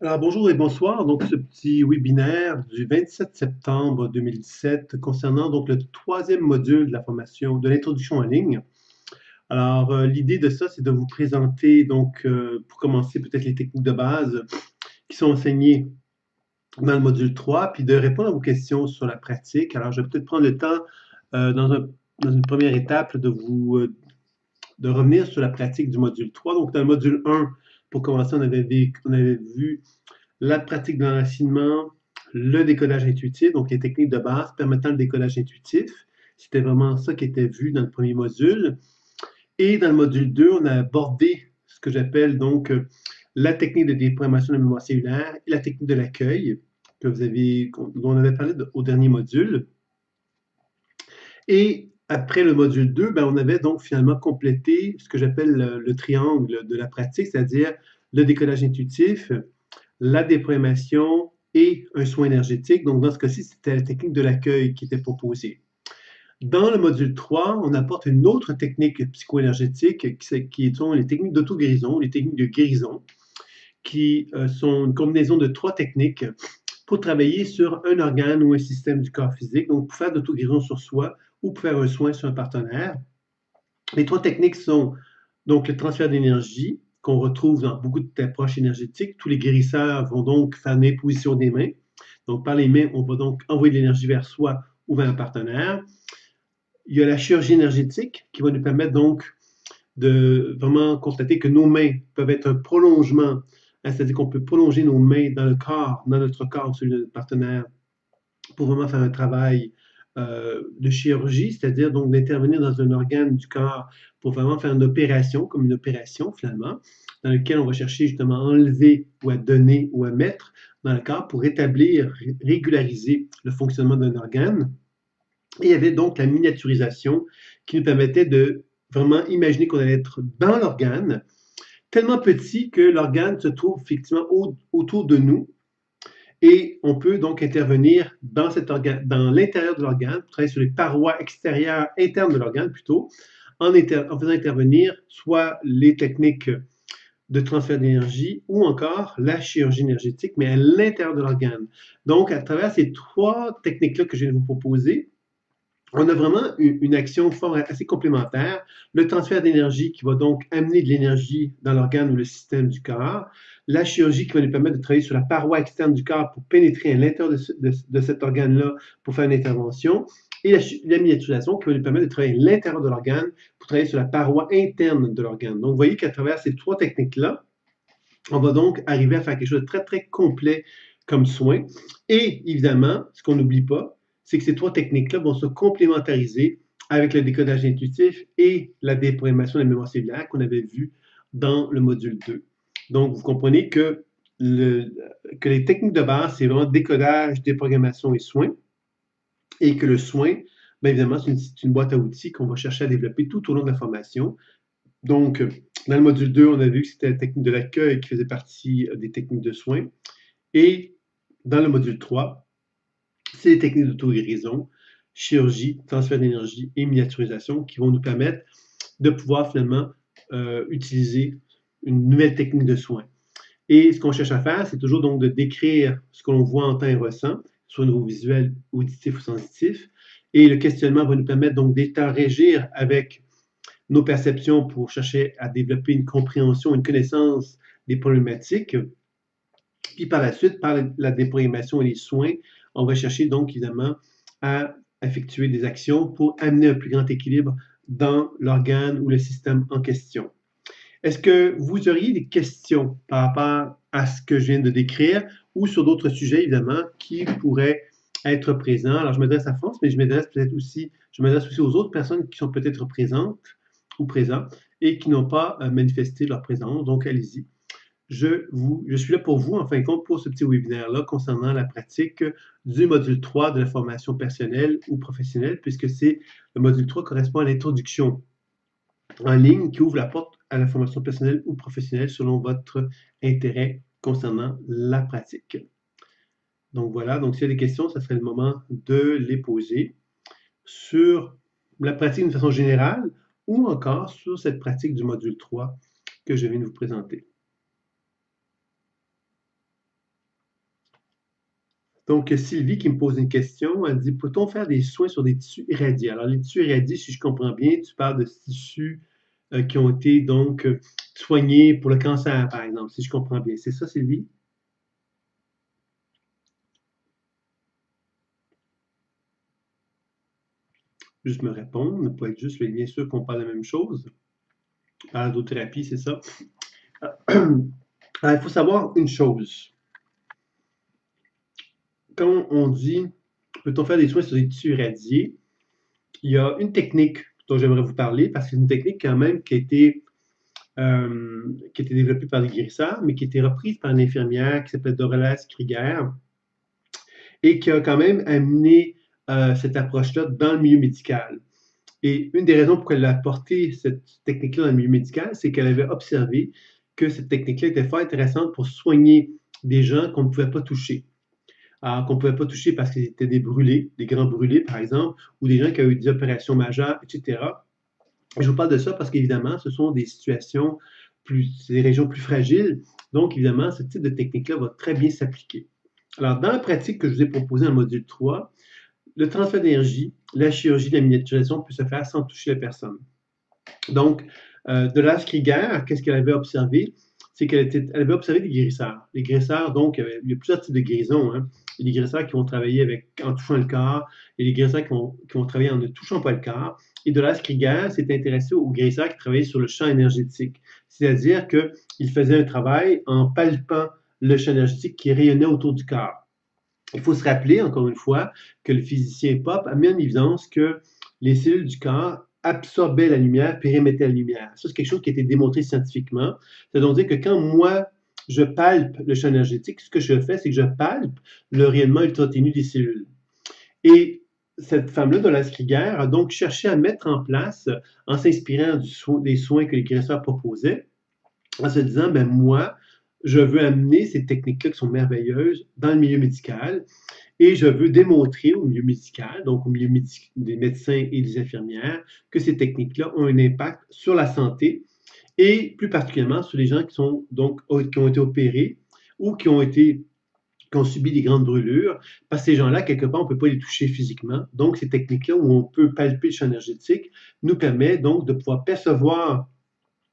Alors bonjour et bonsoir. Donc ce petit webinaire du 27 septembre 2017 concernant donc le troisième module de la formation de l'introduction en ligne. Alors l'idée de ça, c'est de vous présenter donc pour commencer peut-être les techniques de base qui sont enseignées dans le module 3, puis de répondre à vos questions sur la pratique. Alors je vais peut-être prendre le temps dans une première étape de revenir sur la pratique du module 3. Donc dans le module 1, pour commencer, on avait vu la pratique de l'enracinement, le décodage intuitif, donc les techniques de base permettant le décodage intuitif. C'était vraiment ça qui était vu dans le premier module. Et dans le module 2, on a abordé ce que j'appelle donc la technique de déprogrammation de la mémoire cellulaire et la technique de l'accueil dont on avait parlé au dernier module. Et après le module 2, ben, on avait donc finalement complété ce que j'appelle le triangle de la pratique, c'est-à-dire le décodage intuitif, la déprogrammation et un soin énergétique. Donc, dans ce cas-ci, c'était la technique de l'accueil qui était proposée. Dans le module 3, on apporte une autre technique psycho-énergétique qui sont les techniques d'auto-guérison, les techniques de guérison, qui sont une combinaison de 3 techniques pour travailler sur un organe ou un système du corps physique, donc pour faire d'auto-guérison sur soi ou pour faire un soin sur un partenaire. Les 3 techniques sont donc le transfert d'énergie, qu'on retrouve dans beaucoup d'approches énergétiques. Tous les guérisseurs vont donc faire une imposition des mains. Donc, par les mains, on va donc envoyer de l'énergie vers soi ou vers un partenaire. Il y a la chirurgie énergétique qui va nous permettre donc de vraiment constater que nos mains peuvent être un prolongement, c'est-à-dire qu'on peut prolonger nos mains dans notre corps, celui de notre partenaire, pour vraiment faire un travail de chirurgie, c'est-à-dire donc d'intervenir dans un organe du corps pour vraiment faire une opération, comme une opération finalement, dans laquelle on va chercher justement à enlever ou à donner ou à mettre dans le corps pour rétablir, régulariser le fonctionnement d'un organe. Et il y avait donc la miniaturisation qui nous permettait de vraiment imaginer qu'on allait être dans l'organe, tellement petit que l'organe se trouve effectivement autour de nous, et on peut donc intervenir dans l'intérieur de l'organe, travailler sur les parois extérieures, internes de l'organe plutôt, en faisant intervenir soit les techniques de transfert d'énergie ou encore la chirurgie énergétique, mais à l'intérieur de l'organe. Donc, à travers ces 3 techniques-là que je viens de vous proposer, on a vraiment une action fort assez complémentaire. Le transfert d'énergie qui va donc amener de l'énergie dans l'organe ou le système du corps. La chirurgie qui va nous permettre de travailler sur la paroi externe du corps pour pénétrer à l'intérieur de cet organe-là pour faire une intervention. Et la miniaturisation qui va nous permettre de travailler à l'intérieur de l'organe pour travailler sur la paroi interne de l'organe. Donc, vous voyez qu'à travers ces 3 techniques-là, on va donc arriver à faire quelque chose de très, très complet comme soin. Et évidemment, ce qu'on n'oublie pas, c'est que ces 3 techniques-là vont se complémentariser avec le décodage intuitif et la déprogrammation de la mémoire cellulaire qu'on avait vu dans le module 2. Donc, vous comprenez que les techniques de base, c'est vraiment décodage, déprogrammation et soin, et que le soin, bien évidemment, c'est une boîte à outils qu'on va chercher à développer tout au long de la formation. Donc, dans le module 2, on a vu que c'était la technique de l'accueil qui faisait partie des techniques de soins. Et dans le module 3, c'est les techniques d'auto-guérison, chirurgie, transfert d'énergie et miniaturisation qui vont nous permettre de pouvoir finalement utiliser une nouvelle technique de soins. Et ce qu'on cherche à faire, c'est toujours donc de décrire ce que l'on voit, entend et ressent, soit au niveau visuel, auditif ou sensitif. Et le questionnement va nous permettre donc d'interagir avec nos perceptions pour chercher à développer une compréhension, une connaissance des problématiques. Puis par la suite, par la déprogrammation et les soins, on va chercher donc évidemment à effectuer des actions pour amener un plus grand équilibre dans l'organe ou le système en question. Est-ce que vous auriez des questions par rapport à ce que je viens de décrire ou sur d'autres sujets, évidemment, qui pourraient être présents? Alors, je m'adresse à France, mais je m'adresse aussi aux autres personnes qui sont peut-être présentes ou présents et qui n'ont pas manifesté leur présence. Donc, allez-y. Je suis là pour vous, en fin de compte, pour ce petit webinaire-là concernant la pratique du module 3 de la formation personnelle ou professionnelle, puisque le module 3 correspond à l'introduction en ligne qui ouvre la porte à la formation personnelle ou professionnelle selon votre intérêt concernant la pratique. Donc voilà, donc s'il y a des questions, ça serait le moment de les poser sur la pratique d'une façon générale ou encore sur cette pratique du module 3 que je viens de vous présenter. Donc, Sylvie qui me pose une question, elle dit, peut-on faire des soins sur des tissus irradiés? Alors, les tissus irradiés, si je comprends bien, tu parles de tissus qui ont été donc soignés pour le cancer, par exemple, si je comprends bien. C'est ça, Sylvie? Juste me répondre, ne pas être juste, mais bien sûr qu'on parle de la même chose. Balado-thérapie, c'est ça. Il faut savoir une chose. Quand on dit peut-on faire des soins sur des tissus irradiés, il y a une technique dont j'aimerais vous parler parce que c'est une technique quand même qui a été développée par des guérisseurs, mais qui a été reprise par une infirmière qui s'appelle Dorothy Krieger et qui a quand même amené cette approche-là dans le milieu médical. Et une des raisons pour elle a porté cette technique-là dans le milieu médical, c'est qu'elle avait observé que cette technique-là était fort intéressante pour soigner des gens qu'on ne pouvait pas toucher. Alors, qu'on ne pouvait pas toucher parce qu'ils étaient des brûlés, des grands brûlés, par exemple, ou des gens qui ont eu des opérations majeures, etc. Je vous parle de ça parce qu'évidemment, ce sont des situations des régions plus fragiles. Donc, évidemment, ce type de technique-là va très bien s'appliquer. Alors, dans la pratique que je vous ai proposée dans le module 3, le transfert d'énergie, la chirurgie de la miniaturisation peut se faire sans toucher la personne. Donc, de l'âge Krieger, qu'est-ce qu'elle avait observé? C'est qu'elle avait observé des guérisseurs. Les guérisseurs, donc, il y a plusieurs types de guérisons. Hein. Il y a des guérisseurs qui vont travailler en touchant le corps, et des guérisseurs qui vont travailler en ne touchant pas le corps. Et de l'âge Krieger s'est intéressé aux guérisseurs qui travaillaient sur le champ énergétique. C'est-à-dire qu'ils faisaient un travail en palpant le champ énergétique qui rayonnait autour du corps. Il faut se rappeler, encore une fois, que le physicien Pop a mis en évidence que les cellules du corps absorbaient la lumière, puis émettaient la lumière. Ça, c'est quelque chose qui a été démontré scientifiquement. C'est-à-dire que quand moi, je palpe le champ énergétique, ce que je fais, c'est que je palpe le rayonnement ultra-ténu des cellules. Et cette femme-là, Dolores Krieger, a donc cherché à mettre en place, en s'inspirant des soins que les guérisseurs proposaient, en se disant, ben moi, je veux amener ces techniques-là qui sont merveilleuses dans le milieu médical et je veux démontrer au milieu médical, donc au milieu des médecins et des infirmières, que ces techniques-là ont un impact sur la santé et plus particulièrement sur les gens qui ont été opérés ou qui ont subi des grandes brûlures, parce que ces gens-là, quelque part, on ne peut pas les toucher physiquement. Donc, ces techniques-là où on peut palper le champ énergétique nous permet donc de pouvoir percevoir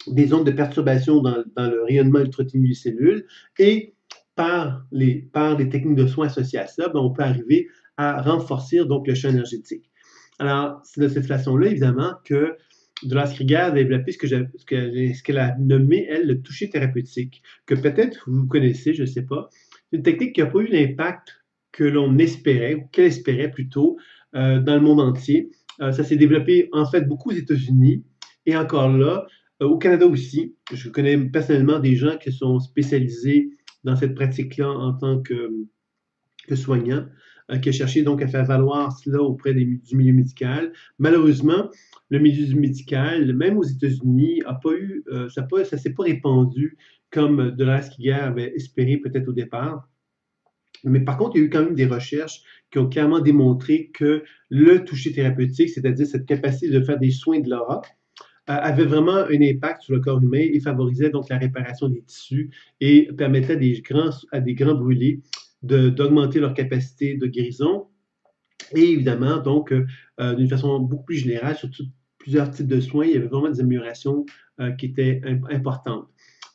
des ondes de perturbation dans le rayonnement ultra-ténu des cellules et par des techniques de soins associées à ça, ben, on peut arriver à renforcer donc le champ énergétique. Alors, c'est de cette façon-là, évidemment, que Dolores Krieger a développé ce qu'elle a nommé, elle, le toucher thérapeutique, que peut-être vous connaissez, je ne sais pas. C'est une technique qui n'a pas eu l'impact que l'on espérait, ou qu'elle espérait plutôt, dans le monde entier. Ça s'est développé, en fait, beaucoup aux États-Unis, et encore là, au Canada aussi. Je connais personnellement des gens qui sont spécialisés dans cette pratique-là en tant que soignants, qui ont cherché donc à faire valoir cela auprès du milieu médical. Malheureusement, le milieu médical, même aux États-Unis, ça ne s'est pas répandu comme Dolores Krieger avait espéré peut-être au départ. Mais par contre, il y a eu quand même des recherches qui ont clairement démontré que le toucher thérapeutique, c'est-à-dire cette capacité de faire des soins de l'aura, avait vraiment un impact sur le corps humain et favorisait donc la réparation des tissus et permettait à des grands brûlés d'augmenter leur capacité de guérison. Et évidemment, donc, d'une façon beaucoup plus générale, sur plusieurs types de soins, il y avait vraiment des améliorations qui étaient importantes.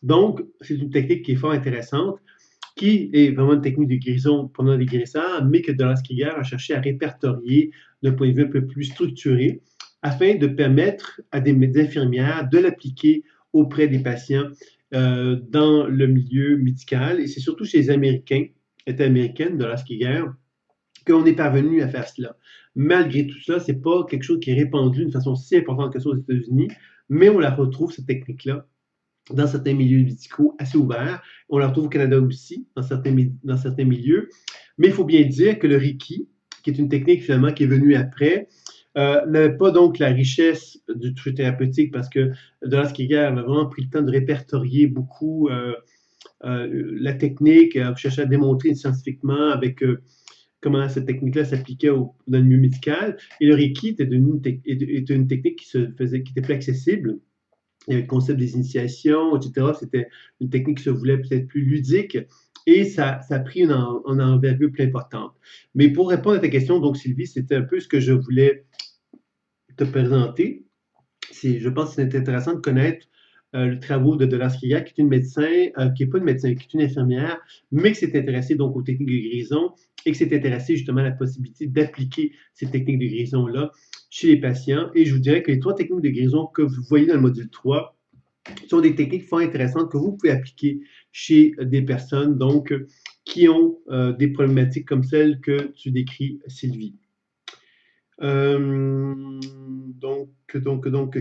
Donc, c'est une technique qui est fort intéressante, qui est vraiment une technique de guérison pendant les guérisseurs, mais que Dolores Krieger a cherché à répertorier d'un point de vue un peu plus structuré, afin de permettre à des infirmières de l'appliquer auprès des patients dans le milieu médical. Et c'est surtout chez les Américains, États américaines, Dolores Krieger, qu'on est parvenu à faire cela. Malgré tout cela, ce n'est pas quelque chose qui est répandu d'une façon si importante que ça aux États-Unis, mais on la retrouve, cette technique-là, dans certains milieux médicaux assez ouverts. On la retrouve au Canada aussi, dans certains milieux. Mais il faut bien dire que le Reiki, qui est une technique finalement qui est venue après, n'avait pas donc la richesse du toucher thérapeutique parce que Dolores Krieger avait vraiment pris le temps de répertorier beaucoup la technique, chercher à démontrer scientifiquement avec comment cette technique-là s'appliquait dans le milieu médical. Et le Reiki était une technique qui était plus accessible. Il y avait le concept des initiations, etc. C'était une technique qui se voulait peut-être plus ludique et ça a pris une envergure plus importante. Mais pour répondre à ta question, donc Sylvie, c'était un peu ce que je voulais te présenter. Je pense que c'est intéressant de connaître le travail de Dolores Kriga, qui est une médecin, qui n'est pas une médecin, qui est une infirmière, mais qui s'est intéressée donc aux techniques de guérison et qui s'est intéressée justement à la possibilité d'appliquer ces techniques de guérison-là chez les patients. Et je vous dirais que les 3 techniques de guérison que vous voyez dans le module 3 sont des techniques fort intéressantes que vous pouvez appliquer chez des personnes donc qui ont des problématiques comme celles que tu décris, Sylvie. Donc,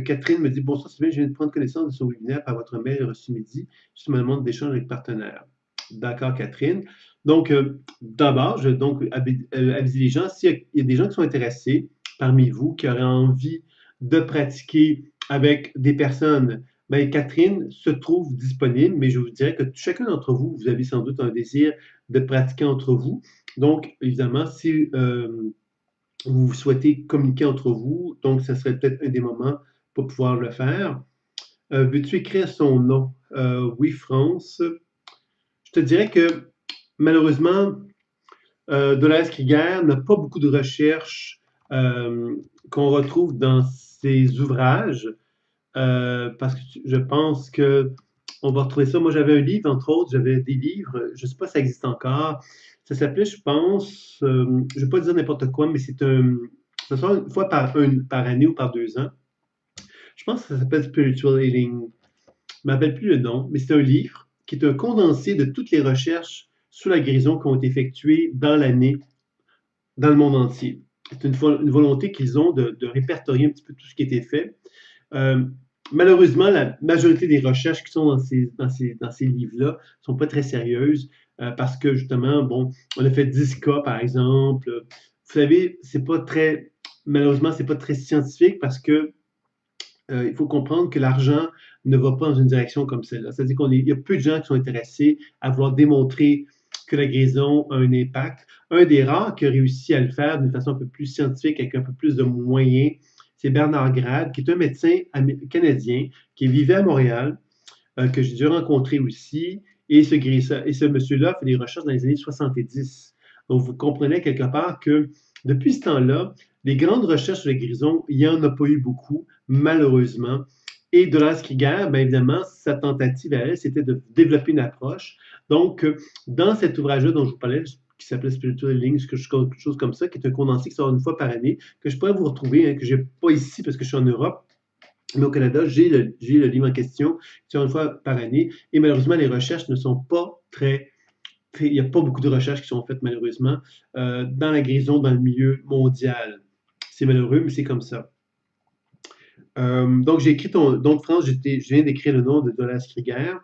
Catherine me dit bonsoir, Sylvain, je viens de prendre connaissance de ce webinaire par votre mail reçu midi sur ma demande d'échange avec partenaires. D'accord, Catherine. Donc, d'abord, donc, aviser les gens, s'il y a des gens qui sont intéressés parmi vous, qui auraient envie de pratiquer avec des personnes, ben, Catherine se trouve disponible, mais je vous dirais que chacun d'entre vous, vous avez sans doute un désir de pratiquer entre vous. Donc, évidemment, si vous souhaitez communiquer entre vous, donc ce serait peut-être un des moments pour pouvoir le faire. Veux-tu écrire son nom? Oui, France. Je te dirais que malheureusement, Dolores Krieger n'a pas beaucoup de recherches qu'on retrouve dans ses ouvrages, parce que je pense que on va retrouver ça. Moi, j'avais un livre, entre autres, j'avais des livres, je ne sais pas si ça existe encore. Ça s'appelait, je pense, je ne vais pas dire n'importe quoi, mais ça sort une fois par année ou par 2 ans. Je pense que ça s'appelle Spiritual Healing. Je ne me rappelle plus le nom, mais c'est un livre qui est un condensé de toutes les recherches sur la guérison qui ont été effectuées dans l'année, dans le monde entier. C'est une volonté qu'ils ont de répertorier un petit peu tout ce qui a été fait. Malheureusement, la majorité des recherches qui sont dans ces livres-là ne sont pas très sérieuses parce que justement, bon, on a fait 10 cas par exemple. Vous savez, malheureusement, c'est pas très scientifique parce que il faut comprendre que l'argent ne va pas dans une direction comme celle-là. C'est-à-dire qu'il y a peu de gens qui sont intéressés à vouloir démontrer que la guérison a un impact. Un des rares qui a réussi à le faire d'une façon un peu plus scientifique, avec un peu plus de moyens, c'est Bernard Grad, qui est un médecin canadien qui vivait à Montréal, que j'ai dû rencontrer aussi. Et ce monsieur-là fait des recherches dans les années 70. Donc, vous comprenez quelque part que depuis ce temps-là, les grandes recherches sur la guérison, il n'y en a pas eu beaucoup, malheureusement. Et Dolores Krieger, bien évidemment, sa tentative à elle, c'était de développer une approche. Donc, dans cet ouvrage-là dont je vous parlais, qui s'appelait Spiritual Healing, quelque chose comme ça, qui est un condensé qui sort une fois par année, que je pourrais vous retrouver, hein, que je n'ai pas ici parce que je suis en Europe, mais au Canada, j'ai le livre en question, qui sort une fois par année, et malheureusement, les recherches ne sont pas il n'y a pas beaucoup de recherches qui sont faites malheureusement dans la guérison dans le milieu mondial. C'est malheureux, mais c'est comme ça. Donc, j'ai écrit donc, France, je viens d'écrire le nom de Dolores Krieger.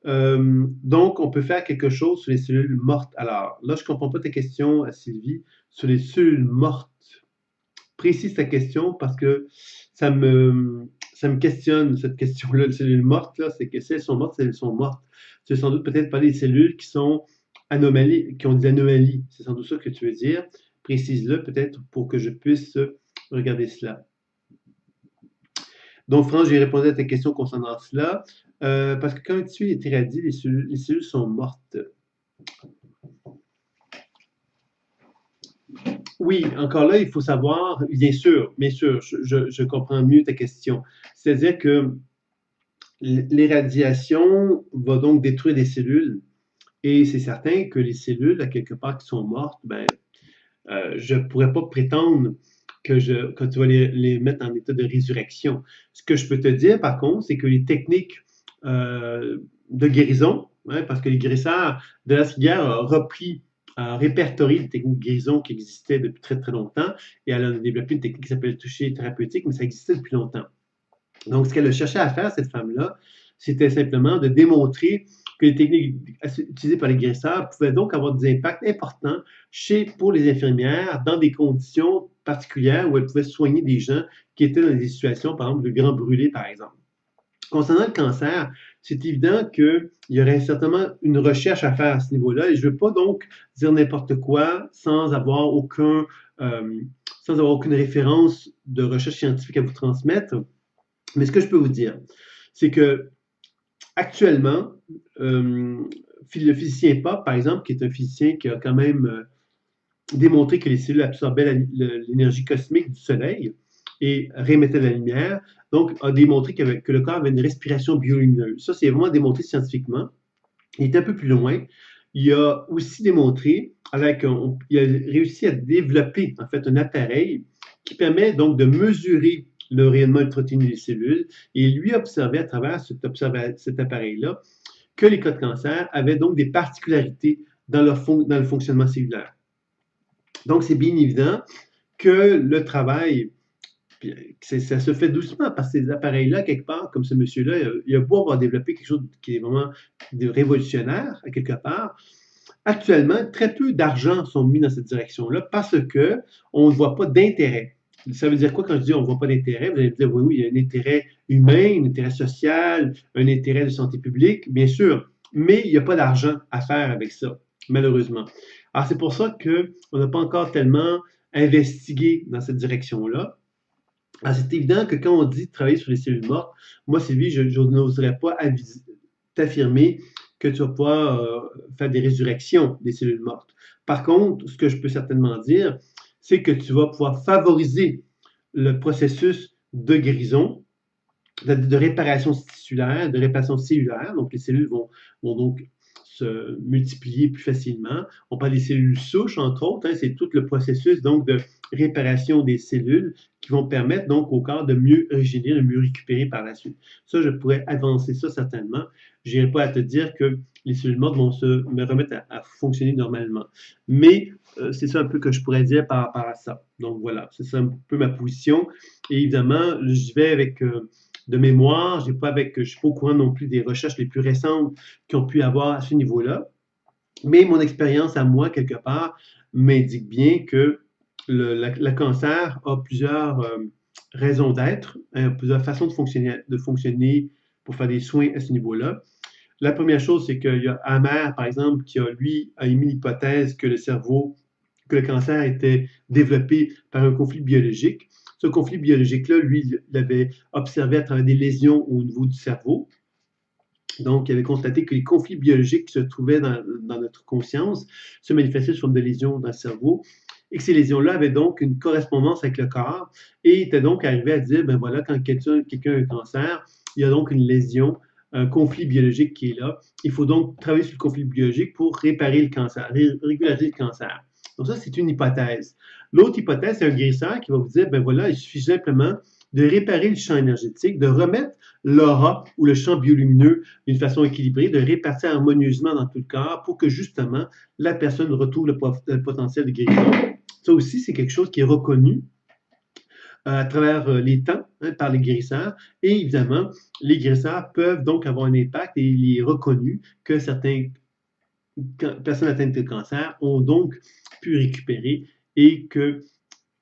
Donc, on peut faire quelque chose sur les cellules mortes. Alors, là, je ne comprends pas ta question, Sylvie, sur les cellules mortes. Précise ta question parce que ça me questionne, cette question-là. Les cellules mortes, là, c'est que si elles sont mortes, elles sont mortes. Tu veux sans doute peut-être pas des cellules qui sont anomalies, qui ont des anomalies. C'est sans doute ça que tu veux dire. Précise-le peut-être pour que je puisse regarder cela. Donc, France, j'ai répondu à ta question concernant cela. Parce que quand un tissu est irradié, les cellules sont mortes. Oui, encore là, il faut savoir, bien sûr, je comprends mieux ta question. C'est-à-dire que l'irradiation va donc détruire des cellules et c'est certain que les cellules, à quelque part, qui sont mortes, ben, je ne pourrais pas prétendre que tu vas les mettre en état de résurrection. Ce que je peux te dire, par contre, c'est que les techniques de guérison, hein, parce que les guérisseurs de la ciguère a repris, a répertorié les techniques de guérison qui existaient depuis très, très longtemps, et elle a développé une technique qui s'appelle le toucher thérapeutique, mais ça existait depuis longtemps. Donc, ce qu'elle a cherché à faire, cette femme-là, c'était simplement de démontrer que les techniques utilisées par les guérisseurs pouvaient donc avoir des impacts importants pour les infirmières dans des conditions particulières où elles pouvaient soigner des gens qui étaient dans des situations, par exemple, de grands brûlés, par exemple. Concernant le cancer, c'est évident qu'il y aurait certainement une recherche à faire à ce niveau-là et je ne veux pas donc dire n'importe quoi sans avoir aucune référence de recherche scientifique à vous transmettre. Mais ce que je peux vous dire, c'est que actuellement, le physicien Pop, par exemple, qui est un physicien qui a quand même démontré que les cellules absorbaient l'énergie cosmique du Soleil et réémettaient de la lumière, donc a démontré que le corps avait une respiration biolumineuse. Ça, c'est vraiment démontré scientifiquement. Il est un peu plus loin. Il a aussi démontré, il a réussi à développer en fait un appareil qui permet donc de mesurer le rayonnement ultraténu des cellules et lui observait à travers cet appareil-là que les cas de cancer avaient donc des particularités dans le fonctionnement cellulaire. Donc, c'est bien évident que le travail, ça se fait doucement parce que ces appareils-là, quelque part, comme ce monsieur-là, il a beau avoir développé quelque chose qui est vraiment révolutionnaire, à quelque part. Actuellement, très peu d'argent sont mis dans cette direction-là parce qu'on ne voit pas d'intérêt. Ça veut dire quoi quand je dis on ne voit pas d'intérêt? Vous allez me dire, oui, oui, il y a un intérêt humain, un intérêt social, un intérêt de santé publique, bien sûr, mais il n'y a pas d'argent à faire avec ça, malheureusement. Alors, c'est pour ça qu'on n'a pas encore tellement investigué dans cette direction-là. Alors, c'est évident que quand on dit travailler sur les cellules mortes, moi, Sylvie, je n'oserais pas t'affirmer que tu vas pouvoir faire des résurrections des cellules mortes. Par contre, ce que je peux certainement dire, c'est que tu vas pouvoir favoriser le processus de guérison, de réparation tissulaire, de réparation cellulaire. Donc, les cellules vont donc se multiplier plus facilement. On parle des cellules souches, entre autres. Hein, c'est tout le processus donc de réparation des cellules qui vont permettre donc au corps de mieux régénérer, de mieux récupérer par la suite. Ça, je pourrais avancer ça certainement. Je n'irai pas à te dire que les cellules mortes vont se remettre à fonctionner normalement. Mais c'est ça un peu que je pourrais dire par rapport à ça. Donc voilà, c'est ça un peu ma position. Et évidemment, je vais avec de mémoire, je ne suis pas au courant non plus des recherches les plus récentes qui ont pu avoir à ce niveau-là. Mais mon expérience à moi, quelque part, m'indique bien que le cancer a plusieurs raisons d'être, hein, plusieurs façons de fonctionner pour faire des soins à ce niveau-là. La première chose, c'est qu'il y a Hammer, par exemple, qui a émis l'hypothèse que que le cancer était développé par un conflit biologique. Ce conflit biologique-là, lui, il l'avait observé à travers des lésions au niveau du cerveau. Donc, il avait constaté que les conflits biologiques qui se trouvaient dans notre conscience se manifestaient sous forme de lésions dans le cerveau et que ces lésions-là avaient donc une correspondance avec le corps et étaient donc arrivé à dire, ben voilà, quand quelqu'un a un cancer, il y a donc une lésion, un conflit biologique qui est là. Il faut donc travailler sur le conflit biologique pour réparer le cancer, régulariser le cancer. Donc ça, c'est une hypothèse. L'autre hypothèse, c'est un guérisseur qui va vous dire, ben voilà, il suffit simplement de réparer le champ énergétique, de remettre l'aura ou le champ biolumineux d'une façon équilibrée, de répartir harmonieusement dans tout le corps pour que justement la personne retrouve le potentiel de guérison. Ça aussi, c'est quelque chose qui est reconnu à travers les temps hein, par les guérisseurs. Et évidemment, les guérisseurs peuvent donc avoir un impact et il est reconnu que certaines personnes atteintes de cancer ont donc pu récupérer et que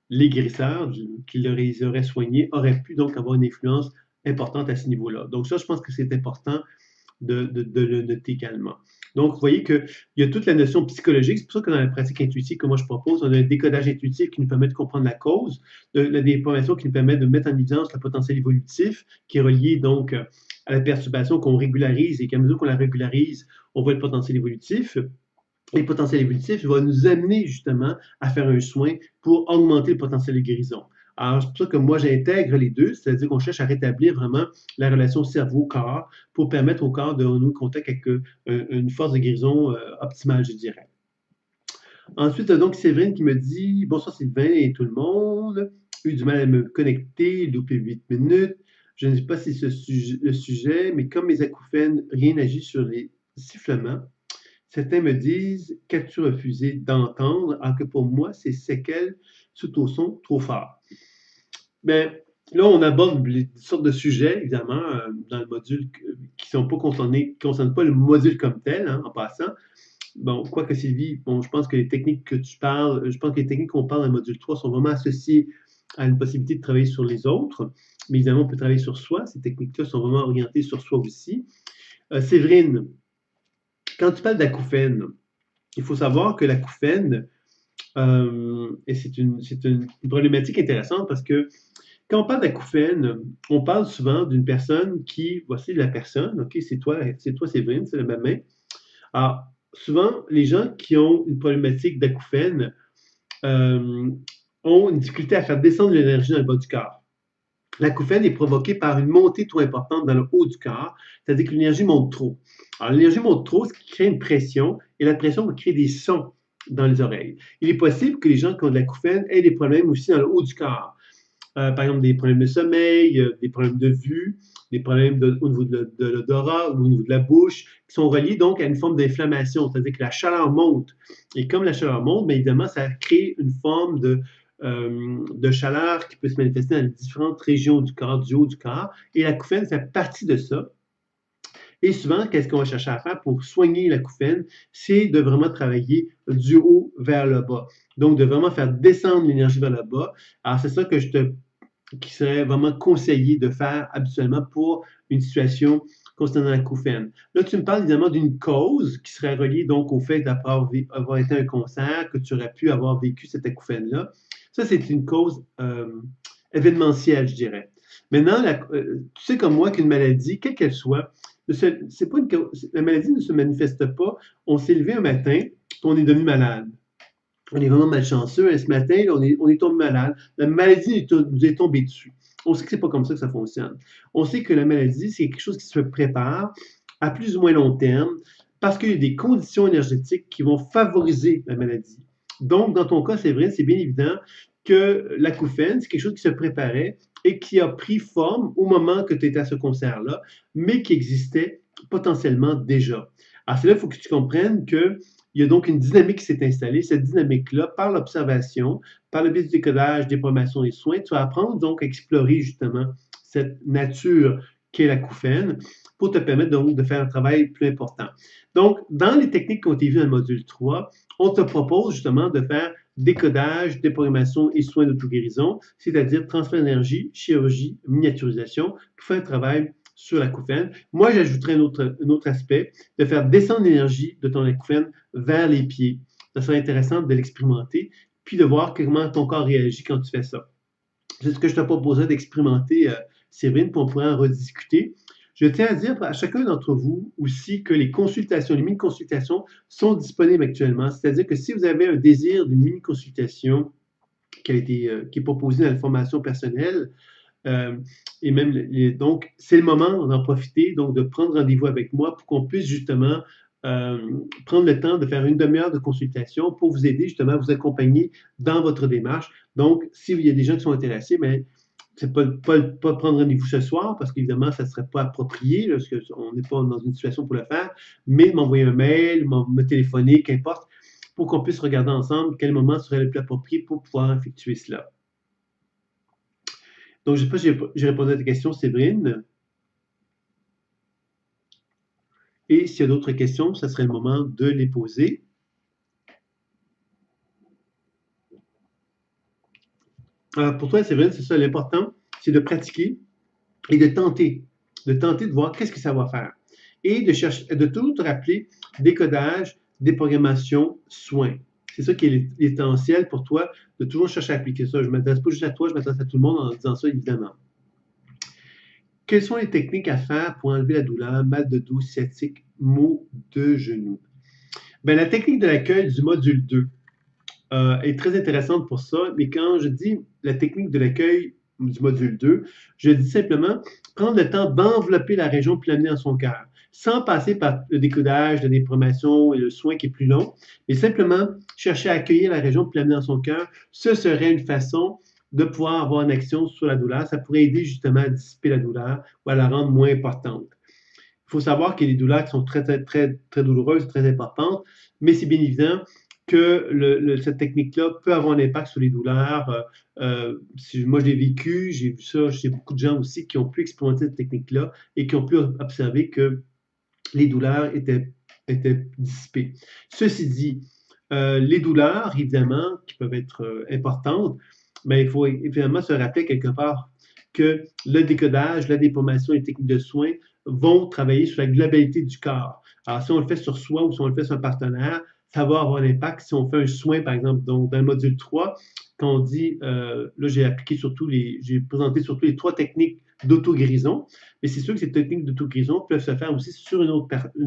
les guérisseurs qui les auraient soignés auraient pu donc avoir une influence importante à ce niveau-là. Donc ça, je pense que c'est important de le noter également. Donc, vous voyez qu'il y a toute la notion psychologique. C'est pour ça que dans la pratique intuitive que moi je propose, on a un décodage intuitif qui nous permet de comprendre la cause, la déformation qui nous permet de mettre en évidence le potentiel évolutif qui est relié donc à la perturbation qu'on régularise et qu'à mesure qu'on la régularise, on voit le potentiel évolutif. Et le potentiel évolutif va nous amener justement à faire un soin pour augmenter le potentiel de guérison. Alors, c'est pour ça que moi, j'intègre les deux, c'est-à-dire qu'on cherche à rétablir vraiment la relation cerveau-corps pour permettre au corps de nous contacter avec une force de guérison optimale, je dirais. Ensuite, donc, Séverine qui me dit « Bonsoir Sylvain et tout le monde. J'ai eu du mal à me connecter, loupé 8 minutes. Je ne sais pas si c'est le sujet, mais comme mes acouphènes, rien n'agit sur les sifflements. Certains me disent « Qu'as-tu refusé d'entendre? » Alors que pour moi, c'est séquelles suite au son trop fort. Bien, là, on aborde des sortes de sujets, évidemment, dans le module qui ne sont pas concernés, qui ne concernent pas le module comme tel, hein, en passant. Bon, quoique Sylvie, bon, je pense que les techniques que tu parles, je pense que les techniques qu'on parle dans le module 3 sont vraiment associées à une possibilité de travailler sur les autres. Mais évidemment, on peut travailler sur soi. Ces techniques-là sont vraiment orientées sur soi aussi. Séverine, quand tu parles d'acouphènes, il faut savoir que l'acouphène, et c'est une problématique intéressante parce que quand on parle d'acouphène, on parle souvent d'une personne qui, voici la personne, ok, c'est toi Séverine, c'est ma main. Alors, souvent, les gens qui ont une problématique d'acouphène euh, ont une difficulté à faire descendre l'énergie dans le bas du corps. L'acouphène est provoquée par une montée trop importante dans le haut du corps, c'est-à-dire que l'énergie monte trop. Alors, l'énergie monte trop, ce qui crée une pression, et la pression va créer des sons dans les oreilles. Il est possible que les gens qui ont de l'acouphène aient des problèmes aussi dans le haut du corps. Par exemple, des problèmes de sommeil, des problèmes de vue, des problèmes au niveau de l'odorat, au niveau de la bouche, qui sont reliés donc à une forme d'inflammation, c'est-à-dire que la chaleur monte. Et comme la chaleur monte, bien évidemment, ça crée une forme de chaleur qui peut se manifester dans les différentes régions du corps, du haut du corps. Et l'acouphène fait partie de ça. Et souvent, qu'est-ce qu'on va chercher à faire pour soigner l'acouphène? C'est de vraiment travailler du haut vers le bas. Donc, de vraiment faire descendre l'énergie vers le bas. Alors, c'est ça qui serait vraiment conseillé de faire habituellement pour une situation concernant l'acouphène. Là, tu me parles évidemment d'une cause qui serait reliée donc au fait d'avoir avoir été à un concert, que tu aurais pu avoir vécu cette acouphène-là. Ça, c'est une cause événementielle, je dirais. Maintenant, tu sais comme moi qu'une maladie, quelle qu'elle soit, c'est pas la maladie ne se manifeste pas. On s'est levé un matin, puis on est devenu malade. On est vraiment malchanceux. Et ce matin, on est tombé malade. La maladie nous est tombée dessus. On sait que c'est pas comme ça que ça fonctionne. On sait que la maladie, c'est quelque chose qui se prépare à plus ou moins long terme parce qu'il y a des conditions énergétiques qui vont favoriser la maladie. Donc, dans ton cas, c'est vrai, c'est bien évident que l'acouphène, c'est quelque chose qui se préparait et qui a pris forme au moment que tu étais à ce concert-là, mais qui existait potentiellement déjà. Alors, c'est là qu'il faut que tu comprennes que il y a donc une dynamique qui s'est installée. Cette dynamique-là, par l'observation, par le biais du décodage, des formations et soins, tu vas apprendre donc à explorer justement cette nature qu'est l'acouphène pour te permettre donc de faire un travail plus important. Donc, dans les techniques qu'on t'a vues dans le module 3, on te propose justement de faire décodage, déprogrammation et soins d'auto-guérison, c'est-à-dire transfert d'énergie, chirurgie, miniaturisation, pour faire un travail sur l'acouphène. Moi, j'ajouterais un autre aspect, de faire descendre l'énergie de ton acouphène vers les pieds. Ça serait intéressant de l'expérimenter, puis de voir comment ton corps réagit quand tu fais ça. C'est ce que je te proposais d'expérimenter, Séverine, puis on pourrait en rediscuter. Je tiens à dire à chacun d'entre vous aussi que les consultations, les mini-consultations sont disponibles actuellement. C'est-à-dire que si vous avez un désir d'une mini-consultation qui est proposée dans la formation personnelle, et même, donc, c'est le moment d'en profiter, donc de prendre rendez-vous avec moi pour qu'on puisse justement prendre le temps de faire une demi-heure de consultation pour vous aider justement à vous accompagner dans votre démarche. Donc, s'il y a des gens qui sont intéressés, mais c'est pas prendre rendez-vous ce soir parce qu'évidemment, ça ne serait pas approprié parce qu'on n'est pas dans une situation pour le faire, mais m'envoyer un mail, me téléphoner, qu'importe, pour qu'on puisse regarder ensemble quel moment serait le plus approprié pour pouvoir effectuer cela. Donc, je ne sais pas si j'ai répondu à ta question, Séverine. Et s'il y a d'autres questions, ça serait le moment de les poser. Alors, pour toi, Séverine, c'est ça, l'important, c'est de pratiquer et de tenter de voir qu'est-ce que ça va faire. Et de toujours te rappeler décodage, déprogrammation, soins. C'est ça qui est l'essentiel pour toi, de toujours chercher à appliquer ça. Je ne m'adresse pas juste à toi, je m'adresse à tout le monde en disant ça, évidemment. Quelles sont les techniques à faire pour enlever la douleur, mal de dos, sciatique, maux de genoux? Bien, la technique de l'accueil du module 2 est très intéressante pour ça, mais quand je dis la technique de l'accueil du module 2, je dis simplement prendre le temps d'envelopper la région puis l'amener dans son cœur, sans passer par le décodage, la déprogrammation et le soin qui est plus long, mais simplement chercher à accueillir la région puis l'amener dans son cœur. Ce serait une façon de pouvoir avoir une action sur la douleur. Ça pourrait aider justement à dissiper la douleur ou à la rendre moins importante. Il faut savoir qu'il y a des douleurs qui sont très, très, très, très douloureuses, très importantes, mais c'est bien évident que cette technique-là peut avoir un impact sur les douleurs. Moi, je l'ai vécu, j'ai vu ça chez beaucoup de gens aussi qui ont pu expérimenter cette technique-là et qui ont pu observer que les douleurs étaient dissipées. Ceci dit, les douleurs, évidemment, qui peuvent être importantes, mais il faut évidemment se rappeler quelque part que le décodage, la déformation et les techniques de soins vont travailler sur la globalité du corps. Alors, si on le fait sur soi ou si on le fait sur un partenaire, ça va avoir un impact. Si on fait un soin, par exemple, donc dans le module 3, quand on dit, là, j'ai présenté surtout les 3 techniques d'auto-guérison, mais c'est sûr que ces techniques d'auto-guérison peuvent se faire aussi sur une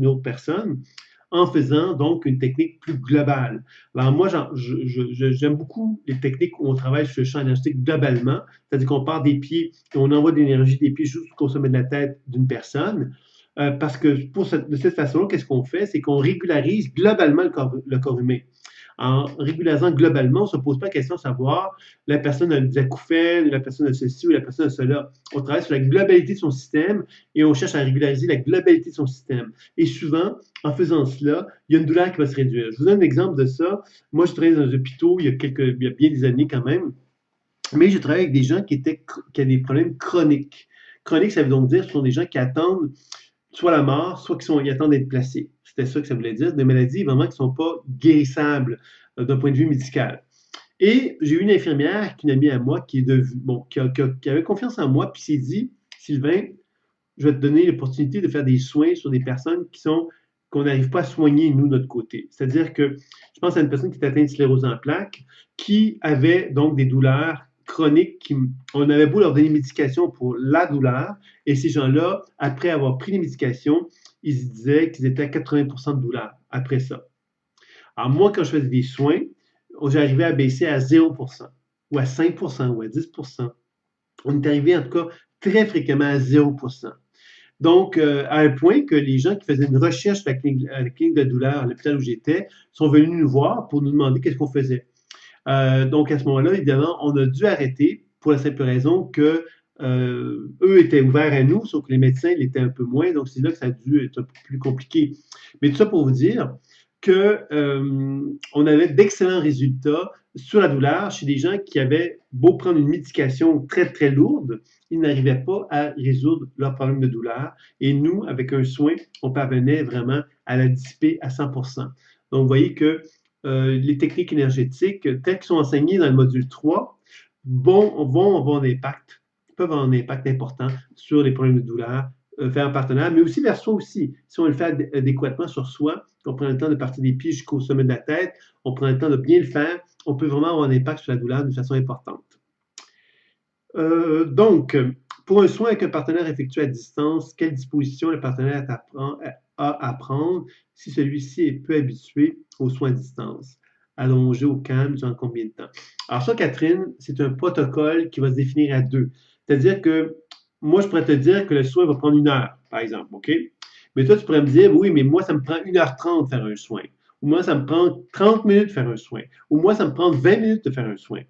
autre personne en faisant donc une technique plus globale. Alors moi, j'aime beaucoup les techniques où on travaille sur le champ énergétique globalement, c'est-à-dire qu'on part des pieds et on envoie de l'énergie des pieds jusqu'au sommet de la tête d'une personne. Parce que de cette façon-là, qu'est-ce qu'on fait? C'est qu'on régularise globalement le corps humain. En régularisant globalement, on ne se pose pas la question de savoir la personne a des acouphènes, la personne a ceci ou la personne a cela. On travaille sur la globalité de son système et on cherche à régulariser la globalité de son système. Et souvent, en faisant cela, il y a une douleur qui va se réduire. Je vous donne un exemple de ça. Moi, je travaillais dans un hôpital il y a bien des années quand même, mais je travaillais avec des gens qui avaient des problèmes chroniques. Chroniques, ça veut donc dire que ce sont des gens qui attendent soit la mort, soit ils attendent d'être placés. C'était ça que ça voulait dire, des maladies vraiment qui ne sont pas guérissables d'un point de vue médical. Et j'ai eu une infirmière, une amie à moi, qui avait confiance en moi, puis s'est dit, Sylvain, je vais te donner l'opportunité de faire des soins sur des personnes qu'on n'arrive pas à soigner, nous, de notre côté. C'est-à-dire que je pense à une personne qui est atteinte de sclérose en plaques, qui avait donc des douleurs chroniques. On avait beau leur donner une médication pour la douleur, et ces gens-là, après avoir pris les médications, ils se disaient qu'ils étaient à 80% de douleur après ça. Alors moi, quand je faisais des soins, j'arrivais à baisser à 0%, ou à 5%, ou à 10%. On est arrivé en tout cas très fréquemment à 0%. Donc, à un point que les gens qui faisaient une recherche à la clinique de douleur, à l'hôpital où j'étais, sont venus nous voir pour nous demander qu'est-ce qu'on faisait. Donc, à ce moment-là, évidemment, on a dû arrêter pour la simple raison que eux étaient ouverts à nous, sauf que les médecins l'étaient un peu moins. Donc, c'est là que ça a dû être un peu plus compliqué. Mais tout ça pour vous dire qu'on avait d'excellents résultats sur la douleur chez des gens qui avaient beau prendre une médication très, très lourde, ils n'arrivaient pas à résoudre leur problème de douleur. Et nous, avec un soin, on parvenait vraiment à la dissiper à 100%. Donc, vous voyez que les techniques énergétiques, telles qu'elles sont enseignées dans le module 3, vont avoir un impact, peuvent avoir un impact important sur les problèmes de douleur, faire un partenaire, mais aussi vers soi aussi. Si on le fait adéquatement sur soi, on prend le temps de partir des pieds jusqu'au sommet de la tête, on prend le temps de bien le faire, on peut vraiment avoir un impact sur la douleur d'une façon importante. Donc, pour un soin avec un partenaire effectué à distance, quelle disposition le partenaire a à prendre si celui-ci est peu habitué aux soins à distance? Allonger au calme durant combien de temps? Alors ça, Catherine, c'est un protocole qui va se définir à deux. C'est-à-dire que moi, je pourrais te dire que le soin va prendre 1 heure, par exemple, OK? Mais toi, tu pourrais me dire, oui, mais moi, ça me prend 1h30 de faire un soin. Ou moi, ça me prend 30 minutes de faire un soin. Ou moi, ça me prend 20 minutes de faire un soin.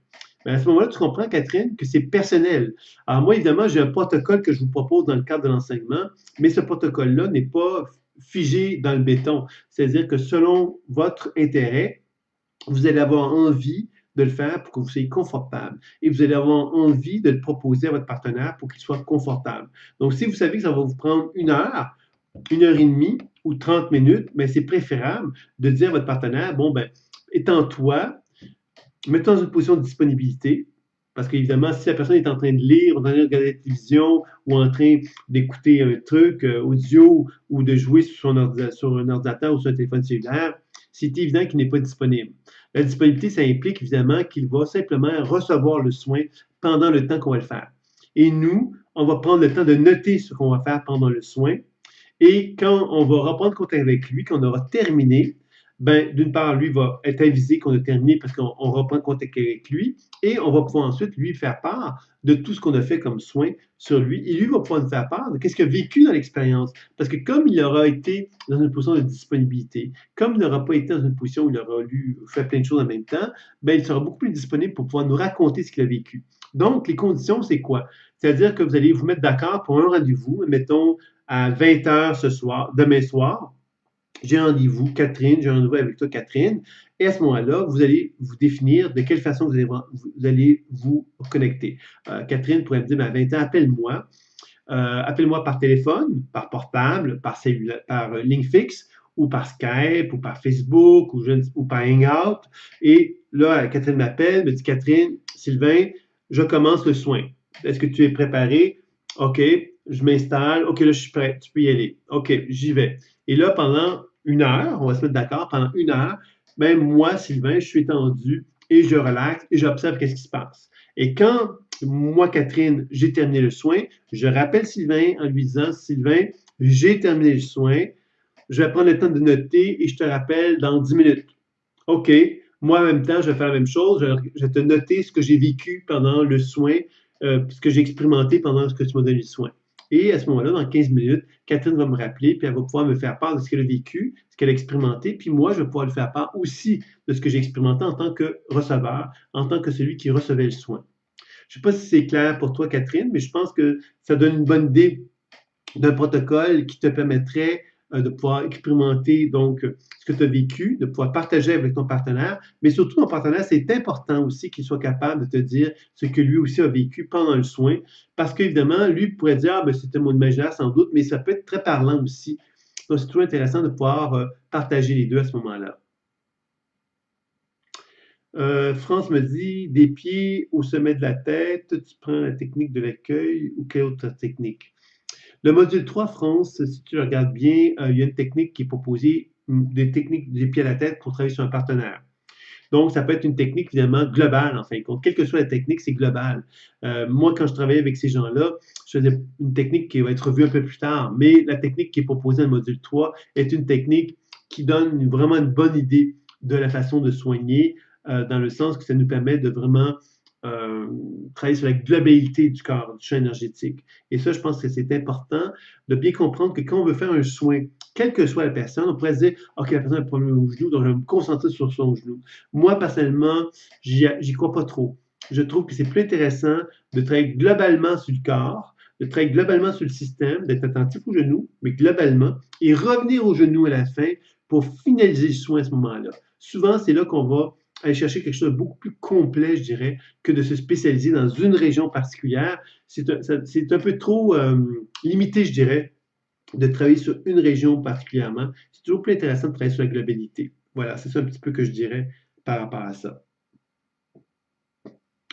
Mais à ce moment-là, tu comprends, Catherine, que c'est personnel. Alors moi, évidemment, j'ai un protocole que je vous propose dans le cadre de l'enseignement, mais ce protocole-là n'est pas figé dans le béton. C'est-à-dire que selon votre intérêt, vous allez avoir envie de le faire pour que vous soyez confortable. Et vous allez avoir envie de le proposer à votre partenaire pour qu'il soit confortable. Donc, si vous savez que ça va vous prendre 1 heure, 1h30 ou 30 minutes, mais c'est préférable de dire à votre partenaire, bon, ben, étends-toi, mets-toi dans une position de disponibilité, parce qu'évidemment, si la personne est en train de lire, en train de regarder la télévision, ou en train d'écouter un truc audio, ou de jouer sur un ordinateur ou sur un téléphone cellulaire, c'est évident qu'il n'est pas disponible. La disponibilité, ça implique évidemment qu'il va simplement recevoir le soin pendant le temps qu'on va le faire. Et nous, on va prendre le temps de noter ce qu'on va faire pendant le soin. Et quand on va reprendre contact avec lui, quand on aura terminé, ben, d'une part, lui va être avisé qu'on a terminé parce qu'on reprend contact avec lui et on va pouvoir ensuite lui faire part de tout ce qu'on a fait comme soin sur lui. Et lui va pouvoir nous faire part de ce qu'il a vécu dans l'expérience. Parce que comme il aura été dans une position de disponibilité, comme il n'aura pas été dans une position où il aura fait plein de choses en même temps, ben, il sera beaucoup plus disponible pour pouvoir nous raconter ce qu'il a vécu. Donc, les conditions, c'est quoi? C'est-à-dire que vous allez vous mettre d'accord pour un rendez-vous, mettons à 20h ce soir, demain soir. J'ai un rendez-vous, Catherine, j'ai un rendez-vous avec toi, Catherine. Et à ce moment-là, vous allez vous définir de quelle façon vous allez vous connecter. Catherine pourrait me dire, ben, à 20h, appelle-moi. Appelle-moi par téléphone, par portable, par ligne fixe, ou par Skype, ou par Facebook, ou par Hangout. Et là, Catherine m'appelle, me dit, Catherine, Sylvain, je commence le soin. Est-ce que tu es préparé? OK, je m'installe. OK, là, je suis prêt. Tu peux y aller. OK, j'y vais. Et là, pendant 1 heure, on va se mettre d'accord, pendant 1 heure, ben moi, Sylvain, je suis étendu et je relaxe et j'observe qu'est-ce qui se passe. Et quand moi, Catherine, j'ai terminé le soin, je rappelle Sylvain en lui disant, Sylvain, j'ai terminé le soin, je vais prendre le temps de noter et je te rappelle dans 10 minutes. OK, moi en même temps, je vais faire la même chose, je vais te noter ce que j'ai vécu pendant le soin, ce que j'ai expérimenté pendant ce que tu m'as donné le soin. Et à ce moment-là, dans 15 minutes, Catherine va me rappeler, puis elle va pouvoir me faire part de ce qu'elle a vécu, ce qu'elle a expérimenté, puis moi, je vais pouvoir lui faire part aussi de ce que j'ai expérimenté en tant que receveur, en tant que celui qui recevait le soin. Je ne sais pas si c'est clair pour toi, Catherine, mais je pense que ça donne une bonne idée d'un protocole qui te permettrait de pouvoir expérimenter donc ce que tu as vécu, de pouvoir partager avec ton partenaire, mais surtout ton partenaire, c'est important aussi qu'il soit capable de te dire ce que lui aussi a vécu pendant le soin, parce qu'évidemment, lui pourrait dire, ah, ben, c'était mon imaginaire sans doute, mais ça peut être très parlant aussi. Donc, c'est toujours intéressant de pouvoir partager les deux à ce moment-là. France me dit, des pieds au sommet de la tête, tu prends la technique de l'accueil ou quelle autre technique? Le module 3, France, si tu le regardes bien, il y a une technique qui est proposée, des techniques des pieds à la tête pour travailler sur un partenaire. Donc, ça peut être une technique finalement globale, en fin de compte. Quelle que soit la technique, c'est global. Moi, quand je travaillais avec ces gens-là, je faisais une technique qui va être revue un peu plus tard, mais la technique qui est proposée dans le module 3 est une technique qui donne vraiment une bonne idée de la façon de soigner, dans le sens que ça nous permet de vraiment euh, travailler sur la globalité du corps, du champ énergétique. Et ça, je pense que c'est important de bien comprendre que quand on veut faire un soin, quelle que soit la personne, on pourrait se dire, OK, la personne a un problème au genou, donc je vais me concentrer sur son genou. Moi, personnellement, j'y crois pas trop. Je trouve que c'est plus intéressant de travailler globalement sur le corps, de travailler globalement sur le système, d'être attentif au genou, mais globalement, et revenir au genou à la fin pour finaliser le soin à ce moment-là. Souvent, c'est là qu'on va aller chercher quelque chose de beaucoup plus complet, je dirais, que de se spécialiser dans une région particulière. C'est un peu trop limité, je dirais, de travailler sur une région particulièrement. C'est toujours plus intéressant de travailler sur la globalité. Voilà, c'est ça un petit peu que je dirais par rapport à ça.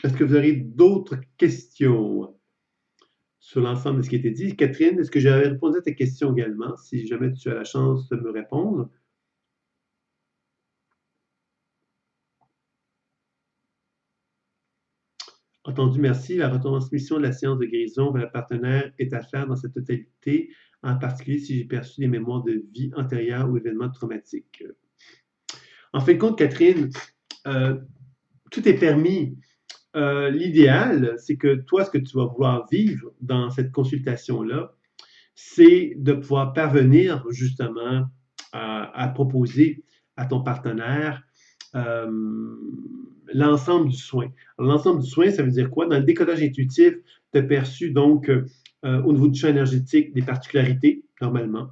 Est-ce que vous aurez d'autres questions sur l'ensemble de ce qui a été dit? Catherine, est-ce que j'avais répondu à tes questions également, si jamais tu as la chance de me répondre? Entendu, merci. La retransmission de la séance de guérison vers le partenaire est à faire dans sa totalité, en particulier si j'ai perçu des mémoires de vie antérieure ou événements traumatiques. En fin de compte, Catherine, euh, tout est permis. L'idéal, c'est que toi, ce que tu vas vouloir vivre dans cette consultation-là, c'est de pouvoir parvenir justement à proposer à ton partenaire euh, l'ensemble du soin. L'ensemble du soin, ça veut dire quoi? Dans le décodage intuitif, tu as perçu donc au niveau du champ énergétique des particularités, normalement.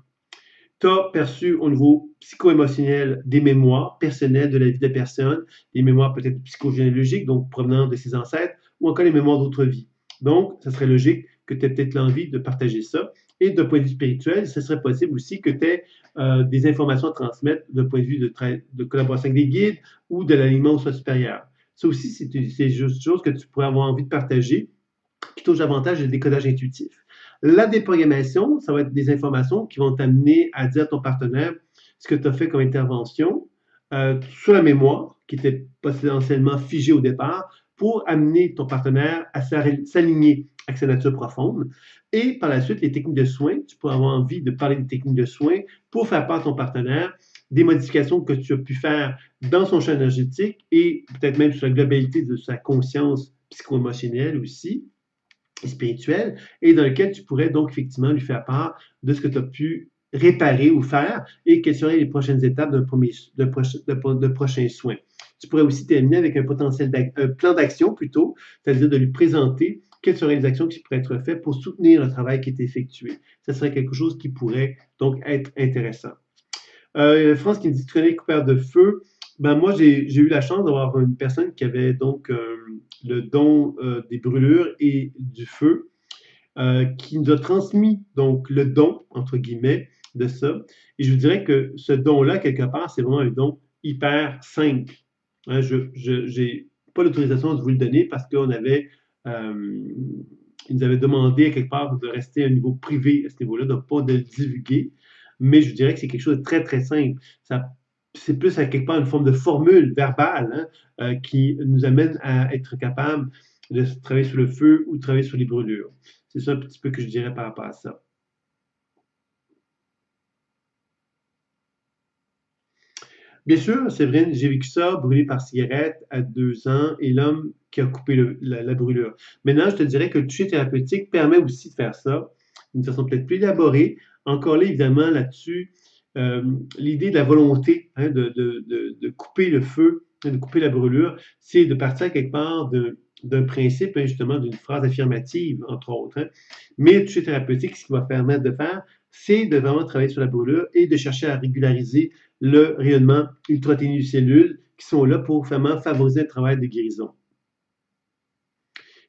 Tu as perçu au niveau psycho-émotionnel des mémoires personnelles de la vie de la personne, des mémoires peut-être psychogénéalogiques, donc provenant de ses ancêtres, ou encore les mémoires d'autres vies. Donc, ça serait logique que tu aies peut-être l'envie de partager ça. Et d'un point de vue spirituel, ce serait possible aussi que tu aies des informations à transmettre d'un point de vue de collaboration avec des guides ou de l'alignement au soi supérieur. Ça aussi, c'est juste chose que tu pourrais avoir envie de partager qui touche davantage le décodage intuitif. La déprogrammation, ça va être des informations qui vont t'amener à dire à ton partenaire ce que tu as fait comme intervention sur la mémoire, qui était potentiellement figée au départ, pour amener ton partenaire à s'aligner avec sa nature profonde. Et par la suite, les techniques de soins, tu pourras avoir envie de parler des techniques de soins pour faire part à ton partenaire des modifications que tu as pu faire dans son champ énergétique et peut-être même sur la globalité de sa conscience psycho-émotionnelle aussi, spirituel, et dans lequel tu pourrais donc effectivement lui faire part de ce que tu as pu réparer ou faire et quelles seraient les prochaines étapes de prochains soins. Tu pourrais aussi terminer avec un plan d'action plutôt, c'est-à-dire de lui présenter quelles seraient les actions qui pourraient être faites pour soutenir le travail qui est effectué. Ce serait quelque chose qui pourrait donc être intéressant. France qui me dit, tu connais Coupeur de feu. Ben moi, j'ai eu la chance d'avoir une personne qui avait donc le don des brûlures et du feu, qui nous a transmis donc le don, entre guillemets, de ça. Et je vous dirais que ce don-là, quelque part, c'est vraiment un don hyper simple. Hein, je n'ai pas l'autorisation de vous le donner parce qu'on avait, ils nous avaient demandé à quelque part de rester à un niveau privé à ce niveau-là, donc pas de le divulguer. Mais je vous dirais que c'est quelque chose de très, très simple. C'est plus à quelque part une forme de formule verbale hein, qui nous amène à être capable de travailler sur le feu ou de travailler sur les brûlures. C'est ça un petit peu que je dirais par rapport à ça. Bien sûr, Séverine, j'ai vécu ça, brûlé par cigarette à 2 ans et l'homme qui a coupé la brûlure. Maintenant, je te dirais que le toucher thérapeutique permet aussi de faire ça d'une façon peut-être plus élaborée. Encore là, évidemment, là-dessus, euh, l'idée de la volonté hein, de couper le feu, hein, de couper la brûlure, c'est de partir quelque part d'un principe, hein, justement, d'une phrase affirmative, entre autres. Hein. Mais le toucher thérapeutique, ce qu'il va permettre de faire, c'est de vraiment travailler sur la brûlure et de chercher à régulariser le rayonnement ultra-ténu des cellules qui sont là pour vraiment favoriser le travail de guérison.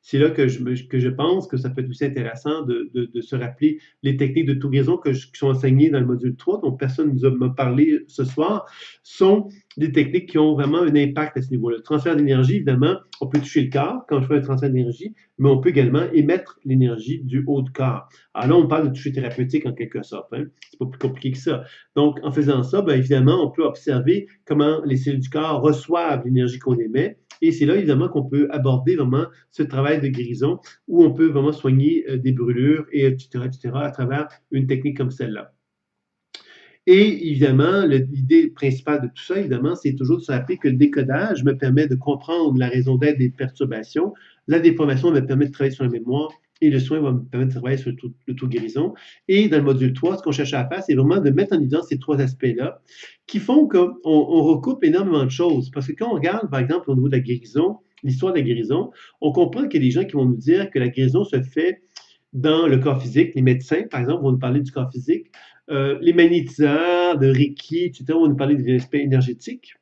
C'est là que je pense que ça peut être aussi intéressant de se rappeler les techniques de guérison qui sont enseignées dans le module 3, dont personne ne nous a parlé ce soir, sont des techniques qui ont vraiment un impact à ce niveau-là. Le transfert d'énergie, évidemment, on peut toucher le corps quand je fais un transfert d'énergie, mais on peut également émettre l'énergie du haut du corps. Alors là, on parle de toucher thérapeutique en quelque sorte. Hein. C'est pas plus compliqué que ça. Donc, en faisant ça, bien évidemment, on peut observer comment les cellules du corps reçoivent l'énergie qu'on émet. Et c'est là, évidemment, qu'on peut aborder vraiment ce travail de guérison où on peut vraiment soigner des brûlures, et etc., à travers une technique comme celle-là. Et évidemment, l'idée principale de tout ça, évidemment, c'est toujours de se rappeler que le décodage me permet de comprendre la raison d'être des perturbations. La déformation me permet de travailler sur la mémoire et le soin va me permettre de travailler sur l'auto-guérison. Et dans le module 3, ce qu'on cherche à faire, c'est vraiment de mettre en évidence ces trois aspects-là qui font qu'on recoupe énormément de choses. Parce que quand on regarde, par exemple, au niveau de la guérison, l'histoire de la guérison, on comprend qu'il y a des gens qui vont nous dire que la guérison se fait dans le corps physique. Les médecins, par exemple, vont nous parler du corps physique. Les magnétiseurs, de Reiki, etc., vont nous parler de l'aspect énergétique.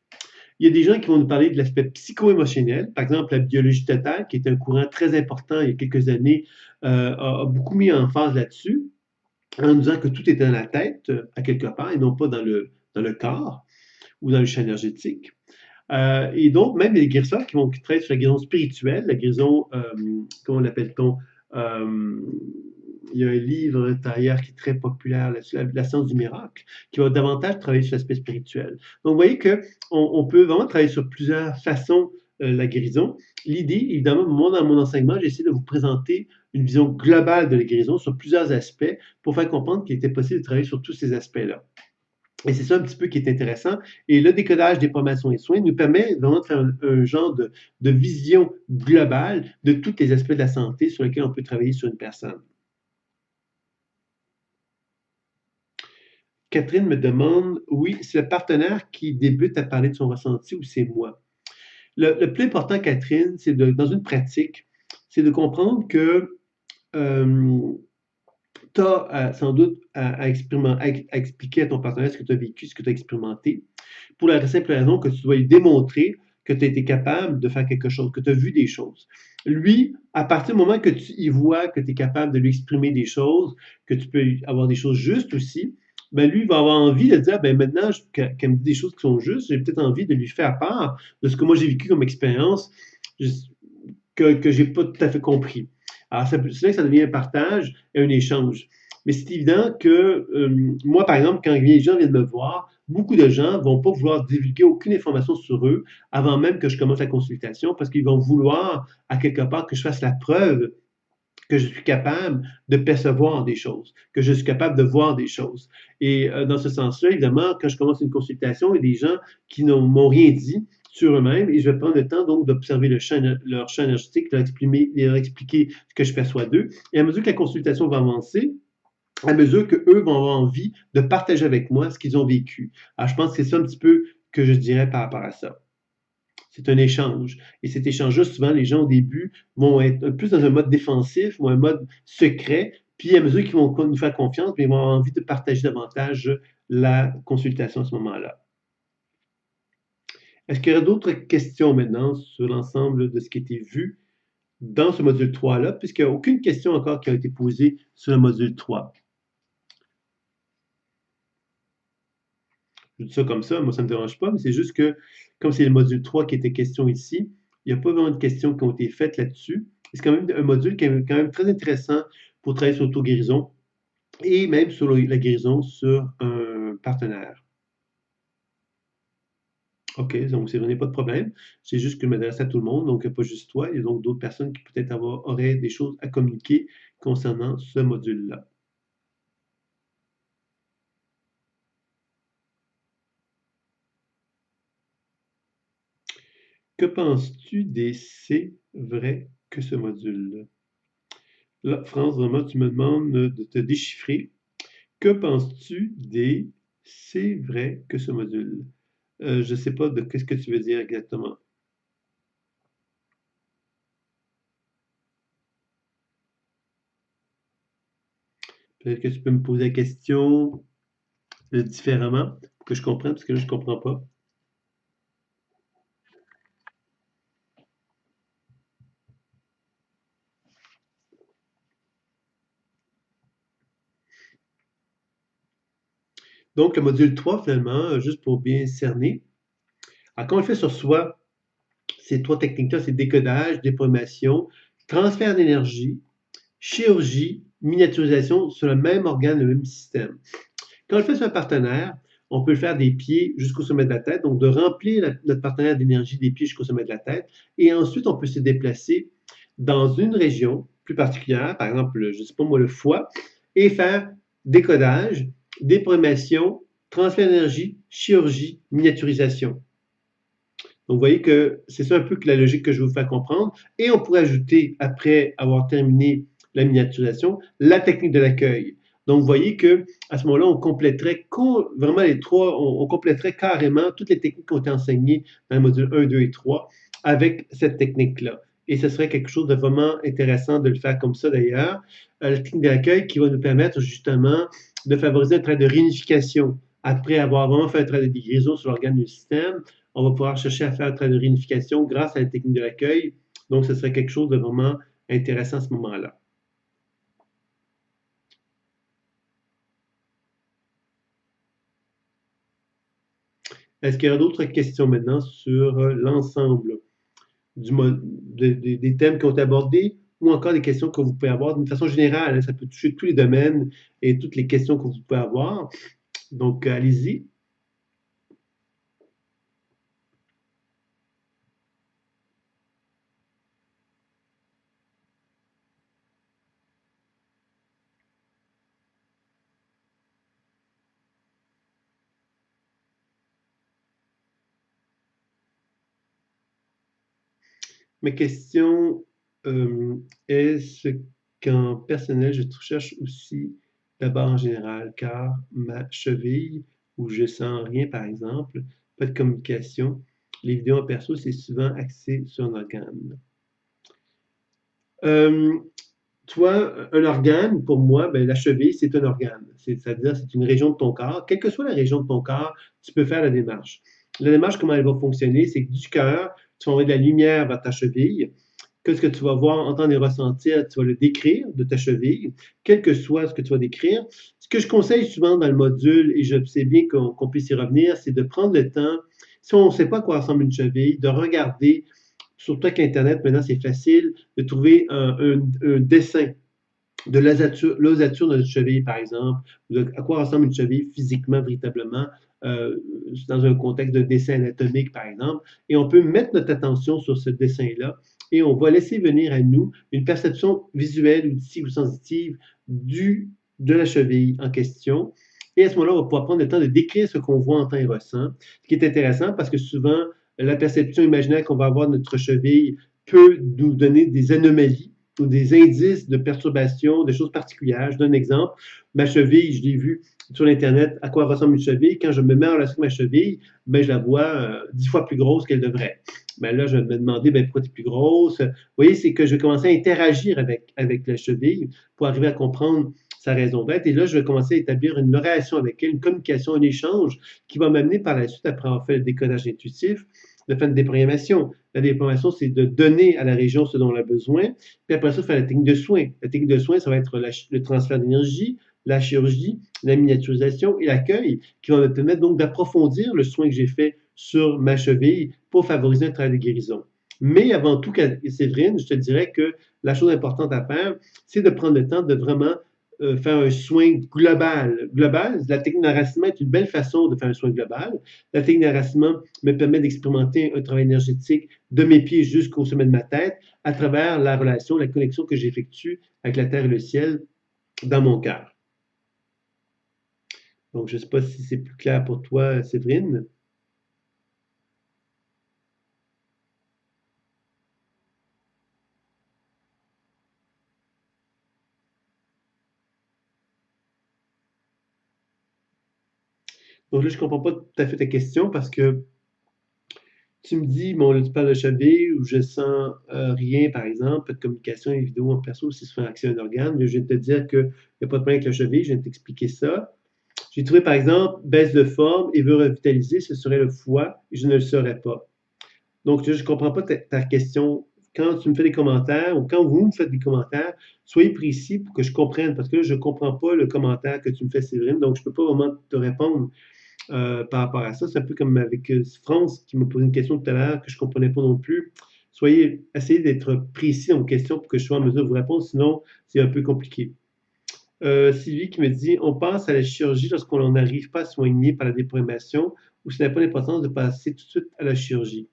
Il y a des gens qui vont nous parler de l'aspect psycho-émotionnel. Par exemple, la biologie totale, qui est un courant très important il y a quelques années, a beaucoup mis en phase là-dessus, en nous disant que tout est dans la tête, à quelque part, et non pas dans le corps ou dans le champ énergétique. Et donc, même les guérisseurs qui vont travailler sur la guérison spirituelle, la guérison, comment l'appelle-t-on? Euh, il y a un livre derrière qui est très populaire là-dessus, la science du miracle, qui va davantage travailler sur l'aspect spirituel. Donc, vous voyez qu'on peut vraiment travailler sur plusieurs façons la guérison. L'idée, évidemment, moi, dans mon enseignement, j'ai essayé de vous présenter une vision globale de la guérison sur plusieurs aspects pour faire comprendre qu'il était possible de travailler sur tous ces aspects-là. Et c'est ça un petit peu qui est intéressant. Et le décodage des formations et soins nous permet vraiment de faire un genre de vision globale de tous les aspects de la santé sur lesquels on peut travailler sur une personne. Catherine me demande, oui, c'est le partenaire qui débute à parler de son ressenti ou c'est moi? Le plus important, Catherine, c'est dans une pratique, c'est de comprendre que tu as sans doute à expliquer à ton partenaire ce que tu as vécu, ce que tu as expérimenté, pour la simple raison que tu dois lui démontrer que tu as été capable de faire quelque chose, que tu as vu des choses. Lui, à partir du moment que tu y vois que tu es capable de lui exprimer des choses, que tu peux avoir des choses justes aussi, ben lui, il va avoir envie de dire, ben maintenant qu'elle me dit des choses qui sont justes, j'ai peut-être envie de lui faire part de ce que moi j'ai vécu comme expérience que j'ai pas tout à fait compris. Alors, c'est là que ça devient un partage et un échange. Mais c'est évident que moi, par exemple, quand les gens viennent me voir, beaucoup de gens ne vont pas vouloir divulguer aucune information sur eux avant même que je commence la consultation parce qu'ils vont vouloir, à quelque part, que je fasse la preuve que je suis capable de percevoir des choses, que je suis capable de voir des choses. Et dans ce sens-là, évidemment, quand je commence une consultation, il y a des gens qui ne m'ont rien dit sur eux-mêmes et je vais prendre le temps donc d'observer leur champ énergétique, leur expliquer ce que je perçois d'eux. Et à mesure que la consultation va avancer, à mesure qu'eux vont avoir envie de partager avec moi ce qu'ils ont vécu. Alors, je pense que c'est ça un petit peu que je dirais par rapport à ça. C'est un échange. Et cet échange-là, souvent, les gens au début vont être plus dans un mode défensif ou un mode secret. Puis à mesure qu'ils vont nous faire confiance, ils vont avoir envie de partager davantage la consultation à ce moment-là. Est-ce qu'il y aurait d'autres questions maintenant sur l'ensemble de ce qui a été vu dans ce module 3-là, puisqu'il n'y a aucune question encore qui a été posée sur le module 3? Je dis ça comme ça, moi ça ne me dérange pas, mais c'est juste que, comme c'est le module 3 qui était question ici, il n'y a pas vraiment de questions qui ont été faites là-dessus. C'est quand même un module qui est quand même très intéressant pour travailler sur l'auto-guérison et même sur la guérison sur un partenaire. OK, donc c'est vraiment pas de problème. C'est juste que je m'adresse à tout le monde, donc pas juste toi. Il y a donc d'autres personnes qui peut-être auraient des choses à communiquer concernant ce module-là. Que penses-tu des C'est vrai que ce module? Là, France, vraiment, tu me demandes de te déchiffrer. Que penses-tu des C'est vrai que ce module? Je ne sais pas de qu'est-ce que tu veux dire exactement. Peut-être que tu peux me poser la question différemment pour que je comprenne, parce que là, je ne comprends pas. Donc, le module 3, finalement, juste pour bien cerner, alors, quand on le fait sur soi, ces trois techniques-là, c'est décodage, déprogramation, transfert d'énergie, chirurgie, miniaturisation sur le même organe, le même système. Quand on le fait sur un partenaire, on peut le faire des pieds jusqu'au sommet de la tête, donc de remplir notre partenaire d'énergie des pieds jusqu'au sommet de la tête. Et ensuite, on peut se déplacer dans une région plus particulière, par exemple, je ne sais pas moi, le foie, et faire décodage, déprogramation, transfert d'énergie, chirurgie, miniaturisation. Donc, vous voyez que c'est ça un peu que la logique que je vais vous faire comprendre. Et on pourrait ajouter, après avoir terminé la miniaturisation, la technique de l'accueil. Donc, vous voyez que à ce moment-là, on compléterait vraiment les trois, on compléterait carrément toutes les techniques qui ont été enseignées dans le module 1, 2 et 3 avec cette technique-là. Et ce serait quelque chose de vraiment intéressant de le faire comme ça d'ailleurs. La technique de l'accueil qui va nous permettre justement de favoriser un travail de réunification. Après avoir vraiment fait un travail de guérison sur l'organe du système, on va pouvoir chercher à faire un travail de réunification grâce à la technique de l'accueil. Donc, ce serait quelque chose de vraiment intéressant à ce moment-là. Est-ce qu'il y a d'autres questions maintenant sur l'ensemble des thèmes qui ont été abordés ou encore des questions que vous pouvez avoir d'une façon générale, hein? Ça peut toucher tous les domaines et toutes les questions que vous pouvez avoir. Donc, allez-y. Ma question est-ce qu'en personnel, je cherche aussi d'abord en général, car ma cheville, où je sens rien par exemple, pas de communication, les vidéos en perso, c'est souvent axé sur un organe. Euh, Toi, un organe, pour moi, ben, la cheville, c'est un organe. C'est-à-dire, c'est une région de ton corps. Quelle que soit la région de ton corps, tu peux faire la démarche. La démarche, comment elle va fonctionner, c'est que du cœur, tu vas envoyer de la lumière vers ta cheville. Qu'est-ce que tu vas voir, entendre et ressentir, tu vas le décrire de ta cheville, quel que soit ce que tu vas décrire. Ce que je conseille souvent dans le module, et je sais bien qu'on puisse y revenir, c'est de prendre le temps, si on ne sait pas à quoi ressemble une cheville, de regarder, surtout avec Internet, maintenant c'est facile, de trouver un dessin de l'ossature de notre cheville, par exemple, à quoi ressemble une cheville physiquement, véritablement, euh, dans un contexte de dessin anatomique, par exemple, et on peut mettre notre attention sur ce dessin-là et on va laisser venir à nous une perception visuelle, auditive ou sensitive de la cheville en question. Et à ce moment-là, on va pouvoir prendre le temps de décrire ce qu'on voit, entend et ressent, ce qui est intéressant parce que souvent, la perception imaginaire qu'on va avoir de notre cheville peut nous donner des anomalies ou des indices de perturbation, des choses particulières. Je donne un exemple. Ma cheville, je l'ai vue sur Internet, à quoi ressemble une cheville. Quand je me mets en relation avec ma cheville, ben, je la vois 10 fois plus grosse qu'elle devrait. Ben là, je vais me demander ben, pourquoi tu es plus grosse. Vous voyez, c'est que je vais commencer à interagir avec la cheville pour arriver à comprendre sa raison d'être. Et là, je vais commencer à établir une relation avec elle, une communication, un échange qui va m'amener par la suite, après avoir fait le décodage intuitif, de faire une déprogrammation. La déprogrammation, c'est de donner à la région ce dont elle a besoin, puis après ça, faire la technique de soins. La technique de soins, ça va être le transfert d'énergie, la chirurgie, la miniaturisation et l'accueil, qui vont me permettre donc d'approfondir le soin que j'ai fait sur ma cheville pour favoriser un travail de guérison. Mais avant tout, Séverine, je te dirais que la chose importante à faire, c'est de prendre le temps de vraiment faire un soin global. Global, la technique d'enracinement est une belle façon de faire un soin global. La technique d'enracinement me permet d'expérimenter un travail énergétique de mes pieds jusqu'au sommet de ma tête à travers la relation, la connexion que j'effectue avec la terre et le ciel dans mon cœur. Donc, je ne sais pas si c'est plus clair pour toi, Séverine. Donc là, je comprends pas tout à fait ta question parce que tu me dis, bon, là, tu parles de cheville ou je sens rien, par exemple, pas de communication et vidéo en perso si se fait accès à un organe. Je viens de te dire qu'il n'y a pas de problème avec la cheville, je viens de t'expliquer ça. J'ai trouvé, par exemple, baisse de forme et veut revitaliser, ce serait le foie, et je ne le saurais pas. Donc, je ne comprends pas ta question. Quand tu me fais des commentaires ou quand vous me faites des commentaires, soyez précis pour que je comprenne, parce que là, je ne comprends pas le commentaire que tu me fais, Séverine, donc je ne peux pas vraiment te répondre par rapport à ça. C'est un peu comme avec France qui m'a posé une question tout à l'heure que je ne comprenais pas non plus. Essayez d'être précis dans vos questions pour que je sois en mesure de vous répondre, sinon c'est un peu compliqué. Sylvie qui me dit, on passe à la chirurgie lorsqu'on n'arrive pas à soigner par la déprogrammation ou ça n'a pas l'importance de passer tout de suite à la chirurgie.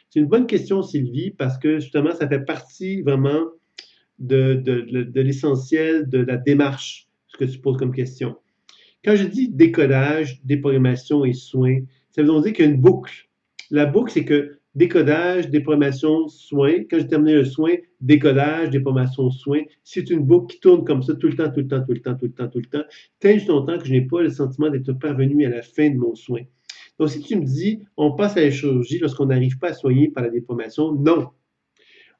C'est une bonne question, Sylvie, parce que justement, ça fait partie vraiment de l'essentiel de la démarche, ce que tu poses comme question. Quand je dis décodage, déprogrammation et soins, ça veut donc dire qu'il y a une boucle. La boucle, c'est que décodage, déprogrammation, soins. Quand j'ai terminé le soin, décodage, déprogrammation, soins. C'est une boucle qui tourne comme ça tout le temps, tout le temps, tout le temps, tout le temps, tout le temps, tant juste longtemps que je n'ai pas le sentiment d'être parvenu à la fin de mon soin. Donc, si tu me dis, on passe à la chirurgie lorsqu'on n'arrive pas à soigner par la déprogrammation, non.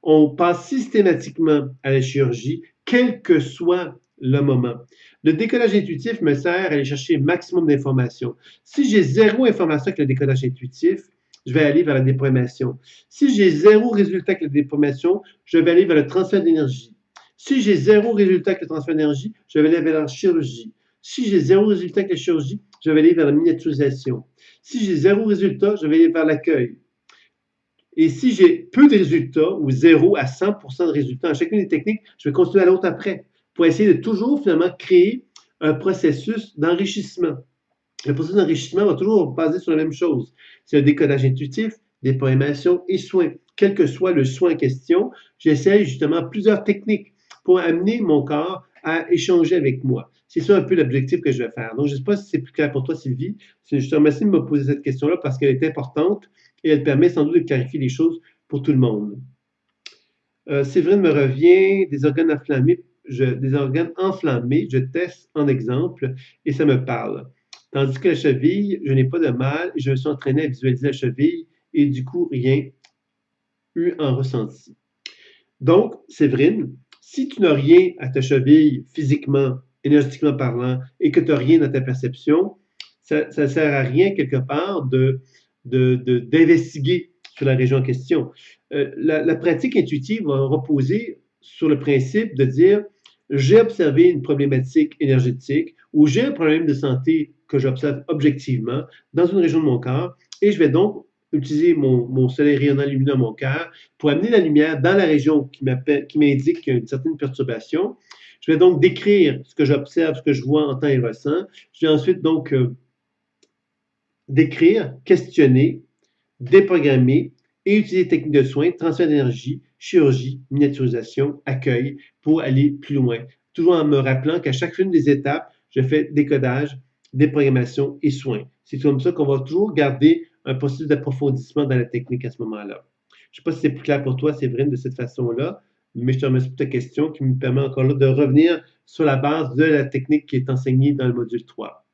On passe systématiquement à la chirurgie, quel que soit le moment. Le décodage intuitif me sert à aller chercher le maximum d'informations. Si j'ai zéro information avec le décodage intuitif, je vais aller vers la déprogrammation. Si j'ai zéro résultat avec la déprogrammation, je vais aller vers le transfert d'énergie. Si j'ai zéro résultat avec le transfert d'énergie, je vais aller vers la chirurgie. Si j'ai zéro résultat avec la chirurgie, je vais aller vers la miniaturisation. Si j'ai zéro résultat, je vais aller vers l'accueil. Et si j'ai peu de résultats ou 0 à 100% de résultats dans chacune des techniques, je vais continuer à l'autre après pour essayer de toujours finalement créer un processus d'enrichissement. Le processus d'enrichissement va toujours baser sur la même chose. C'est le décodage intuitif, déprogrammation et soins. Quel que soit le soin en question, j'essaie justement plusieurs techniques pour amener mon corps à échanger avec moi. C'est ça un peu l'objectif que je vais faire. Donc, je ne sais pas si c'est plus clair pour toi, Sylvie. Je te remercie de me poser cette question-là parce qu'elle est importante et elle permet sans doute de clarifier les choses pour tout le monde. Séverine me revient, des organes enflammés, je teste en exemple et ça me parle. Tandis que la cheville, je n'ai pas de mal, je me suis entraîné à visualiser la cheville et du coup, rien eu en ressenti. Donc, Séverine, si tu n'as rien à ta cheville physiquement, énergétiquement parlant, et que tu n'as rien dans ta perception, ça ne sert à rien quelque part d'investiguer sur la région en question. La pratique intuitive va reposer sur le principe de dire j'ai observé une problématique énergétique ou j'ai un problème de santé que j'observe objectivement dans une région de mon corps et je vais donc utiliser mon soleil rayonnant lumineux à mon cœur pour amener la lumière dans la région qui m'indique une certaine perturbation. Je vais donc décrire ce que j'observe, ce que je vois, entends et ressens. Je vais ensuite donc décrire, questionner, déprogrammer et utiliser des techniques de soins, transfert d'énergie, chirurgie, miniaturisation, accueil pour aller plus loin. Toujours en me rappelant qu'à chacune des étapes, je fais décodage, déprogrammation et soins. C'est comme ça qu'on va toujours garder un processus d'approfondissement dans la technique à ce moment-là. Je ne sais pas si c'est plus clair pour toi, Séverine, de cette façon-là, mais je te remercie pour ta question qui me permet encore là de revenir sur la base de la technique qui est enseignée dans le module 3.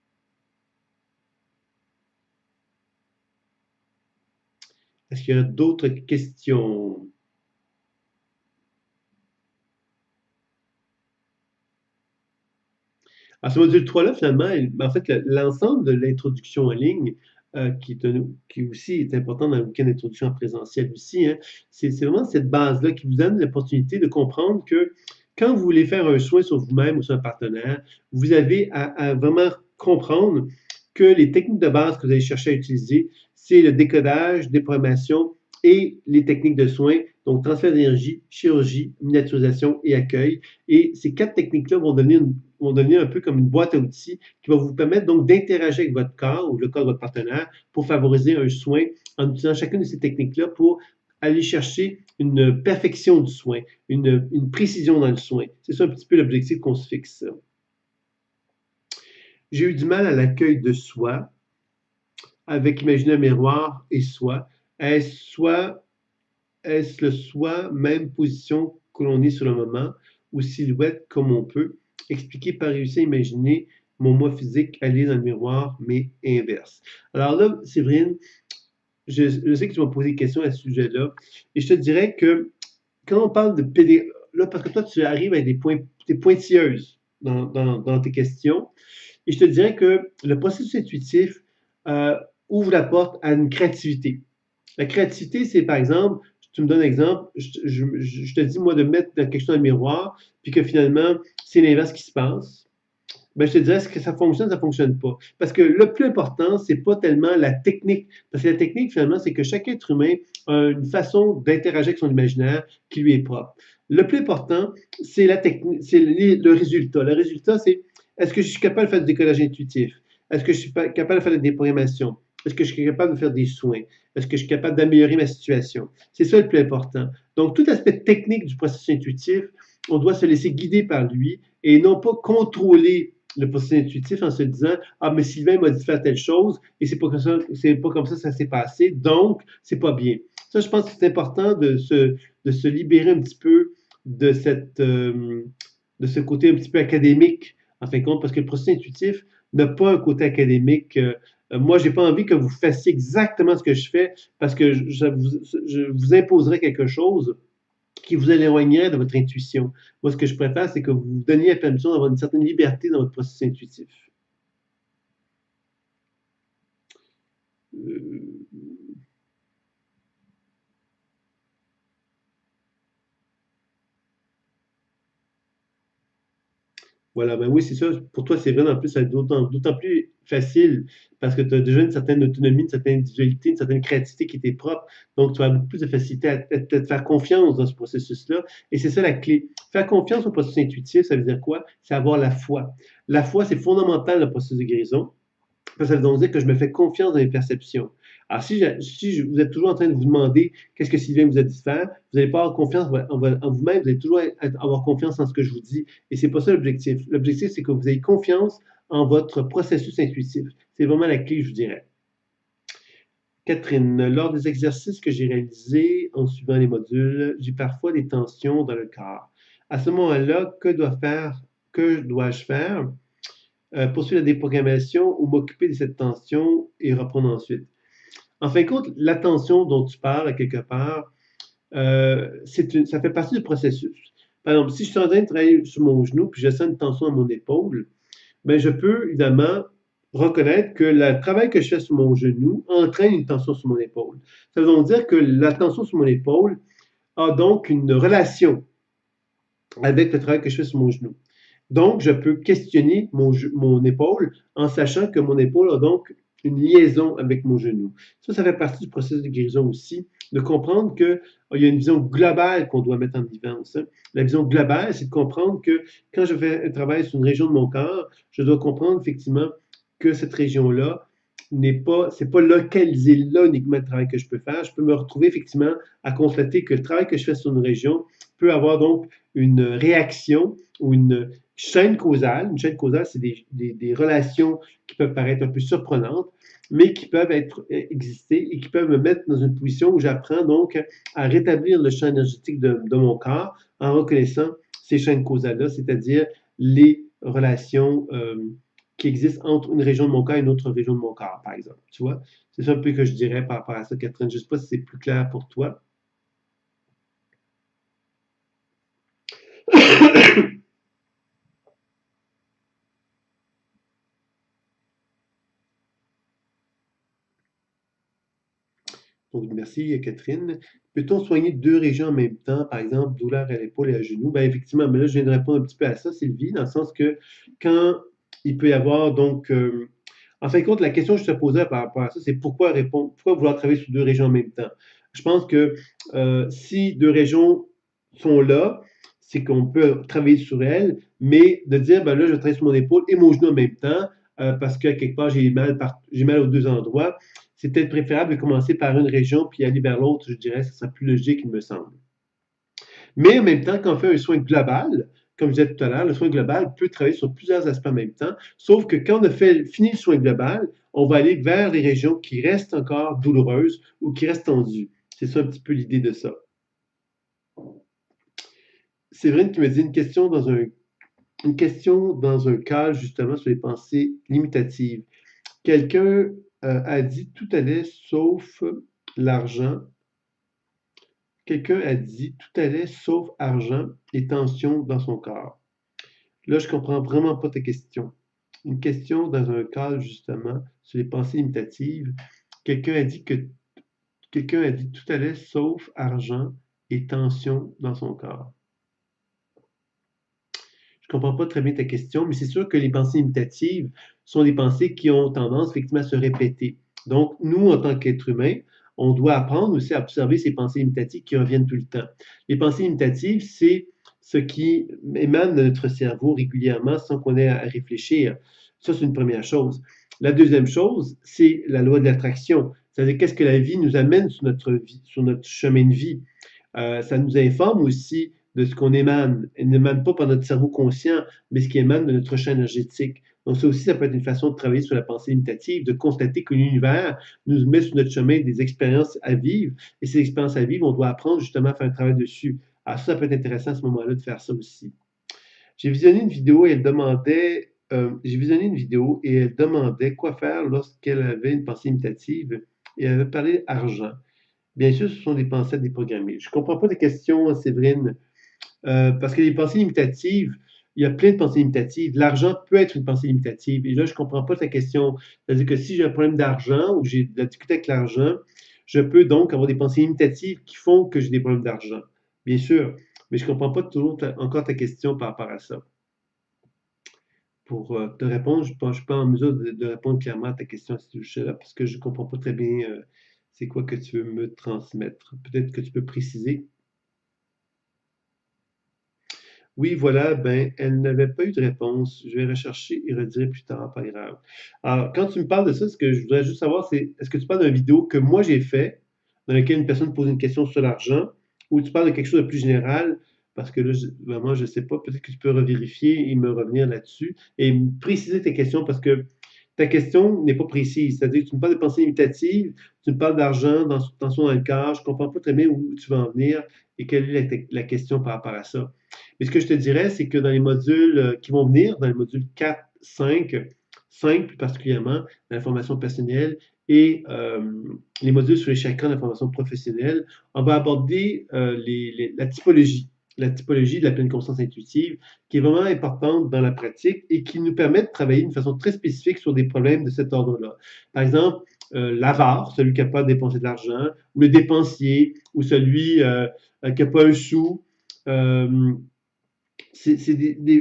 Est-ce qu'il y a d'autres questions? Alors, ce module 3-là, finalement, en fait, l'ensemble de l'introduction en ligne, qui aussi est important dans le week-end d'introduction en présentiel aussi, hein, c'est vraiment cette base-là qui vous donne l'opportunité de comprendre que quand vous voulez faire un soin sur vous-même ou sur un partenaire, vous avez à vraiment comprendre que les techniques de base que vous allez chercher à utiliser, c'est le décodage, déprogrammation et les techniques de soins, donc transfert d'énergie, chirurgie, miniaturisation et accueil. Et ces 4 techniques-là vont devenir un peu comme une boîte à outils qui va vous permettre donc d'interagir avec votre corps ou le corps de votre partenaire pour favoriser un soin en utilisant chacune de ces techniques-là pour aller chercher une perfection du soin, une précision dans le soin. C'est ça un petit peu l'objectif qu'on se fixe. J'ai eu du mal à l'accueil de soi avec imaginer un miroir et soi. Est-ce le soi, même position que l'on est sur le moment, ou silhouette comme on peut, expliquer par réussir à imaginer mon moi physique aller dans le miroir, mais inverse. Alors là, Séverine, je sais que tu m'as posé des questions à ce sujet-là, et je te dirais que quand on parle de pédé... Là, parce que toi, tu arrives avec des pointilleuses dans tes questions, et je te dirais que le processus intuitif euh, ouvre la porte à une créativité. La créativité, c'est par exemple, tu me donnes un exemple, je te dis, moi, de mettre quelque chose dans le miroir, puis que finalement, c'est l'inverse qui se passe. Ben, je te dirais, est-ce que ça fonctionne pas? Parce que le plus important, c'est pas tellement la technique. Parce que la technique, finalement, c'est que chaque être humain a une façon d'interagir avec son imaginaire qui lui est propre. Le plus important, c'est la technique, c'est le résultat. Le résultat, c'est est-ce que je suis capable de faire du décollage intuitif? Est-ce que je suis capable de faire des déprogrammations? Est-ce que je suis capable de faire des soins? Est-ce que je suis capable d'améliorer ma situation? C'est ça le plus important. Donc, tout aspect technique du processus intuitif, on doit se laisser guider par lui et non pas contrôler le processus intuitif en se disant ah mais Sylvain m'a dit de faire telle chose et c'est pas comme ça s'est passé donc c'est pas bien. Ça je pense que c'est important de se libérer un petit peu de cette de ce côté un petit peu académique en fin de compte parce que le processus intuitif n'a pas un côté académique. Moi, j'ai pas envie que vous fassiez exactement ce que je fais parce que je vous imposerai quelque chose qui vous éloignerait de votre intuition. Moi, ce que je préfère, c'est que vous vous donniez la permission d'avoir une certaine liberté dans votre processus intuitif. Euh, voilà, ben oui, c'est ça. Pour toi, c'est vrai, en plus, ça va être d'autant plus facile parce que tu as déjà une certaine autonomie, une certaine individualité, une certaine créativité qui t'est propre. Donc, tu as beaucoup plus de facilité à te faire confiance dans ce processus-là. Et c'est ça la clé. Faire confiance au processus intuitif, ça veut dire quoi? C'est avoir la foi. La foi, c'est fondamental dans le processus de guérison. Ça veut donc dire que je me fais confiance dans mes perceptions. Alors, si vous êtes toujours en train de vous demander qu'est-ce que Sylvain vous a dit de faire, vous n'allez pas avoir confiance en vous-même, vous allez toujours avoir confiance en ce que je vous dis. Et c'est pas ça l'objectif. L'objectif, c'est que vous ayez confiance en votre processus intuitif. C'est vraiment la clé, je vous dirais. Catherine, lors des exercices que j'ai réalisés en suivant les modules, j'ai parfois des tensions dans le corps. À ce moment-là, que dois-je faire? Poursuivre la déprogrammation ou m'occuper de cette tension et reprendre ensuite. En fin de compte, la tension dont tu parles, à quelque part, ça fait partie du processus. Par exemple, si je suis en train de travailler sur mon genou puis je sens une tension à mon épaule, ben, je peux évidemment reconnaître que le travail que je fais sur mon genou entraîne une tension sur mon épaule. Ça veut donc dire que la tension sur mon épaule a donc une relation avec le travail que je fais sur mon genou. Donc, je peux questionner mon épaule en sachant que mon épaule a donc une liaison avec mon genou. Ça fait partie du processus de guérison aussi, de comprendre qu'il y a une vision globale qu'on doit mettre en évidence. Hein. La vision globale, c'est de comprendre que quand je fais un travail sur une région de mon corps, je dois comprendre effectivement que cette région-là c'est pas localisé là uniquement le travail que je peux faire. Je peux me retrouver effectivement à constater que le travail que je fais sur une région peut avoir donc une réaction ou une chaîne causale. Une chaîne causale, c'est des relations qui peuvent paraître un peu surprenantes, mais qui peuvent exister et qui peuvent me mettre dans une position où j'apprends donc à rétablir le champ énergétique de mon corps en reconnaissant ces chaînes causales-là, c'est-à-dire les relations qui existent entre une région de mon corps et une autre région de mon corps, par exemple. Tu vois? C'est ça un peu que je dirais par rapport à ça, Catherine. Je ne sais pas si c'est plus clair pour toi. Donc, merci, Catherine. Peut-on soigner deux régions en même temps, par exemple, douleur à l'épaule et à genoux? Ben, effectivement, mais là, je viens de répondre un petit peu à ça, Sylvie, dans le sens que quand il peut y avoir, donc, en fin de compte, la question que je te posais par rapport à ça, c'est pourquoi vouloir travailler sur deux régions en même temps? Je pense que si deux régions sont là, c'est qu'on peut travailler sur elles, mais de dire, ben là, je travaille sur mon épaule et mon genou en même temps, parce qu'à quelque part, j'ai mal aux deux endroits c'est peut-être préférable de commencer par une région puis aller vers l'autre, je dirais, ça serait plus logique, il me semble. Mais en même temps, quand on fait un soin global, comme je disais tout à l'heure, le soin global peut travailler sur plusieurs aspects en même temps, sauf que quand on a fini le soin global, on va aller vers les régions qui restent encore douloureuses ou qui restent tendues. C'est ça un petit peu l'idée de ça. Séverine qui me dit une question dans un une question dans un cas justement sur les pensées limitatives. Quelqu'un a dit tout allait sauf l'argent. Quelqu'un a dit tout allait sauf argent et tension dans son corps. Là, je comprends vraiment pas ta question. Une question dans un cadre justement sur les pensées limitatives. Quelqu'un a dit que quelqu'un a dit tout allait sauf argent et tension dans son corps. Je comprends pas très bien ta question, mais c'est sûr que les pensées imitatives sont des pensées qui ont tendance effectivement à se répéter. Donc, nous, en tant qu'êtres humains, on doit apprendre aussi à observer ces pensées imitatives qui reviennent tout le temps. Les pensées imitatives, c'est ce qui émane de notre cerveau régulièrement sans qu'on ait à réfléchir. Ça, c'est une première chose. La deuxième chose, c'est la loi de l'attraction. C'est-à-dire qu'est-ce que la vie nous amène sur notre vie, sur notre chemin de vie. Ça nous informe aussi de ce qu'on émane. Elle n'émane pas par notre cerveau conscient, mais ce qui émane de notre champ énergétique. Donc ça aussi, ça peut être une façon de travailler sur la pensée imitative, de constater que l'univers nous met sur notre chemin des expériences à vivre, et ces expériences à vivre, on doit apprendre justement à faire un travail dessus. Alors ça peut être intéressant à ce moment-là de faire ça aussi. J'ai visionné une vidéo et elle demandait quoi faire lorsqu'elle avait une pensée imitative et elle avait parlé argent. Bien sûr, ce sont des pensées déprogrammées. Je ne comprends pas les questions, Séverine. Parce que les pensées limitatives, il y a plein de pensées limitatives. L'argent peut être une pensée limitative. Et là, je ne comprends pas ta question. C'est-à-dire que si j'ai un problème d'argent ou j'ai de la difficulté avec l'argent, je peux donc avoir des pensées limitatives qui font que j'ai des problèmes d'argent. Bien sûr, mais je ne comprends pas toujours encore ta question par rapport à ça. Pour te répondre, je ne suis pas en mesure de répondre clairement à ta question à ce sujet-là parce que je ne comprends pas très bien c'est quoi que tu veux me transmettre. Peut-être que tu peux préciser. Oui, voilà, ben, elle n'avait pas eu de réponse. Je vais rechercher et redirer plus tard, pas grave. Alors, quand tu me parles de ça, ce que je voudrais juste savoir, c'est est-ce que tu parles d'une vidéo que moi j'ai fait, dans laquelle une personne pose une question sur l'argent, ou tu parles de quelque chose de plus général, parce que là, vraiment, je ne sais pas, peut-être que tu peux revérifier et me revenir là-dessus, et me préciser tes questions, parce que ta question n'est pas précise. C'est-à-dire que tu me parles de pensée imitative, tu me parles d'argent, tension dans le corps, je ne comprends pas très bien où tu veux en venir et quelle est la question par rapport à ça. Mais ce que je te dirais, c'est que dans les modules qui vont venir, dans les modules 4, 5, 5 plus particulièrement, l'information personnelle et les modules sur les chakras d'information professionnelle, on va aborder la typologie de la pleine conscience intuitive, qui est vraiment importante dans la pratique et qui nous permet de travailler d'une façon très spécifique sur des problèmes de cet ordre-là. Par exemple, l'avare, celui qui n'a pas dépensé de l'argent, ou le dépensier, ou celui qui n'a pas un sou. Euh,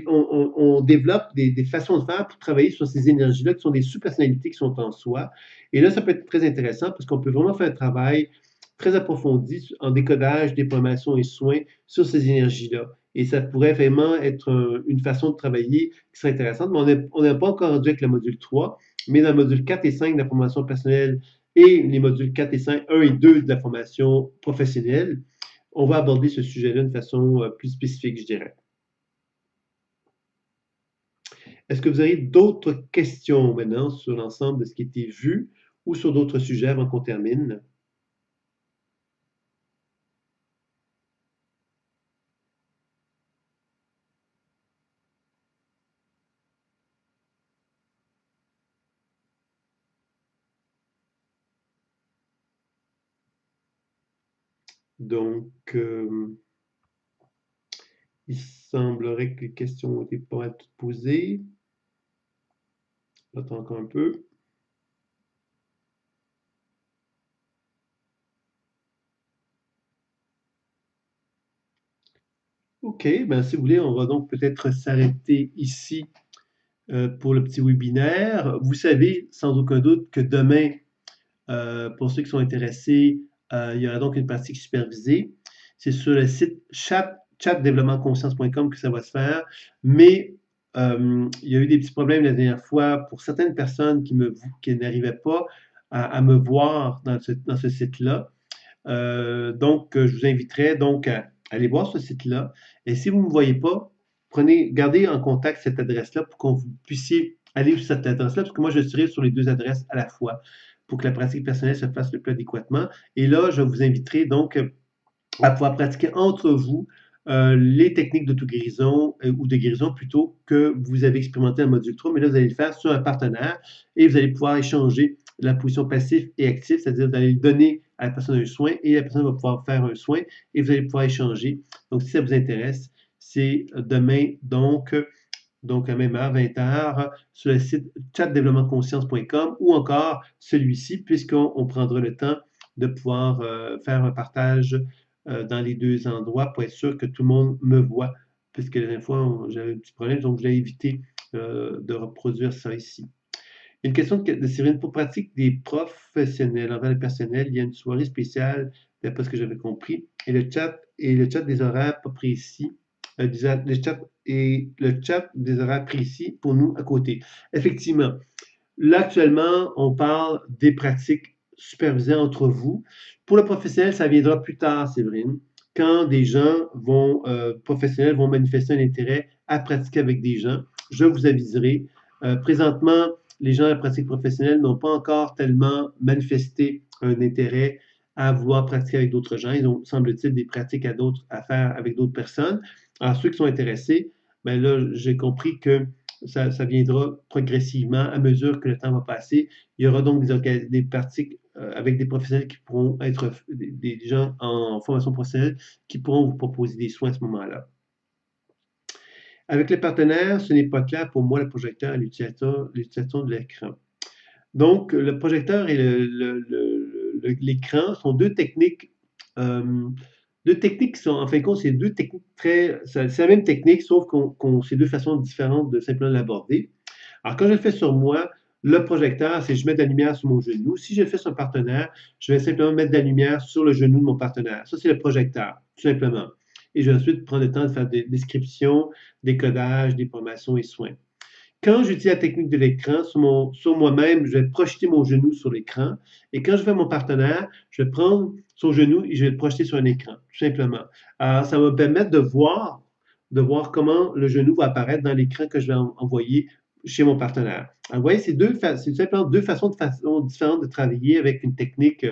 on développe des façons de faire pour travailler sur ces énergies-là qui sont des sous-personnalités qui sont en soi. Et là, ça peut être très intéressant parce qu'on peut vraiment faire un travail très approfondi en décodage, déploiement et soins sur ces énergies-là. Et ça pourrait vraiment être une façon de travailler qui serait intéressante. Mais on n'est pas encore rendu avec le module 3, mais dans le module 4 et 5 de la formation personnelle et les modules 4 et 5, 1 et 2 de la formation professionnelle, on va aborder ce sujet-là de façon plus spécifique, je dirais. Est-ce que vous avez d'autres questions maintenant sur l'ensemble de ce qui a été vu ou sur d'autres sujets avant qu'on termine? Donc, il semblerait que les questions ont été pas mal toutes posées. J'attends encore un peu. OK, ben si vous voulez, on va donc peut-être s'arrêter ici pour le petit webinaire. Vous savez sans aucun doute que demain, pour ceux qui sont intéressés, il y aura donc une pratique supervisée. C'est sur le site chatdeveloppementconscience.com que ça va se faire, mais il y a eu des petits problèmes la dernière fois pour certaines personnes qui n'arrivaient pas à me voir dans ce site-là. Donc, je vous inviterai donc à aller voir ce site-là. Et si vous ne me voyez pas, gardez en contact cette adresse-là pour qu'on vous puissiez aller sur cette adresse-là, parce que moi, je serai sur les deux adresses à la fois pour que la pratique personnelle se fasse le plus adéquatement. Et là, je vous inviterai donc à pouvoir pratiquer entre vous les techniques d'auto-guérison ou de guérison plutôt que vous avez expérimenté dans le module 3, mais là, vous allez le faire sur un partenaire et vous allez pouvoir échanger la position passive et active, c'est-à-dire vous allez donner à la personne un soin et la personne va pouvoir faire un soin et vous allez pouvoir échanger. Donc, si ça vous intéresse, c'est demain, donc à même heure, 20h, sur le site chatdéveloppementconscience.com ou encore celui-ci, puisqu'on prendra le temps de pouvoir faire un partage dans les deux endroits pour être sûr que tout le monde me voit, puisque la dernière fois, j'avais un petit problème, donc je l'ai évité de reproduire ça ici. Une question de Cyrine. Pour pratique des professionnels envers le personnel, il y a une soirée spéciale, d'après ce que j'avais compris, et le chat des horaires pas précis, le chat des horaires précis pour nous à côté. Effectivement, là actuellement, on parle des pratiques supervisées entre vous. Pour le professionnel, ça viendra plus tard, Séverine, quand des gens professionnels vont manifester un intérêt à pratiquer avec des gens. Je vous aviserai. Présentement, les gens à la pratique professionnelle n'ont pas encore tellement manifesté un intérêt à vouloir pratiquer avec d'autres gens. Ils ont, semble-t-il, des pratiques à faire avec d'autres personnes. Alors, ceux qui sont intéressés, ben là, j'ai compris que ça viendra progressivement à mesure que le temps va passer. Il y aura donc des pratiques avec des professionnels qui pourront être des gens en formation professionnelle qui pourront vous proposer des soins à ce moment-là. Avec les partenaires, ce n'est pas clair pour moi le projecteur et l'utilisation de l'écran. Donc, le projecteur et l'écran sont deux techniques qui sont, en fin de compte, c'est deux techniques c'est la même technique, sauf qu'on c'est deux façons différentes de simplement l'aborder. Alors, quand je le fais sur moi, le projecteur, c'est je mets de la lumière sur mon genou. Si je le fais sur un partenaire, je vais simplement mettre de la lumière sur le genou de mon partenaire. Ça, c'est le projecteur, tout simplement. Et je vais ensuite prendre le temps de faire des descriptions, des codages, des formations et soins. Quand j'utilise la technique de l'écran, sur moi-même, je vais projeter mon genou sur l'écran. Et quand je fais mon partenaire, je vais prendre son genou et je vais le projeter sur un écran, tout simplement. Alors, ça va me permettre de voir comment le genou va apparaître dans l'écran que je vais envoyer chez mon partenaire. Alors, vous voyez, c'est simplement deux façons différentes de travailler avec une technique,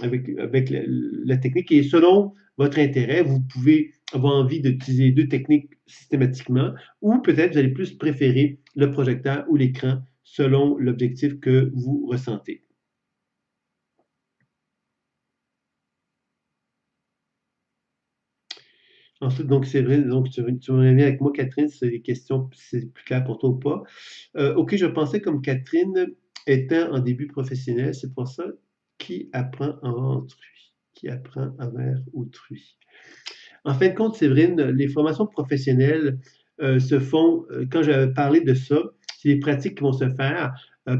avec la technique. Et selon votre intérêt, vous pouvez avoir envie d'utiliser deux techniques systématiquement, ou peut-être vous allez plus préférer le projecteur ou l'écran selon l'objectif que vous ressentez. Ensuite, donc c'est vrai, donc tu reviens avec moi, Catherine, si c'est des questions, si c'est plus clair pour toi ou pas. OK, je pensais comme Catherine étant en début professionnel, c'est pour ça qui apprend envers autrui. Qui apprend envers autrui. En fin de compte, Séverine, les formations professionnelles se font, quand j'avais parlé de ça, c'est des pratiques qui vont se faire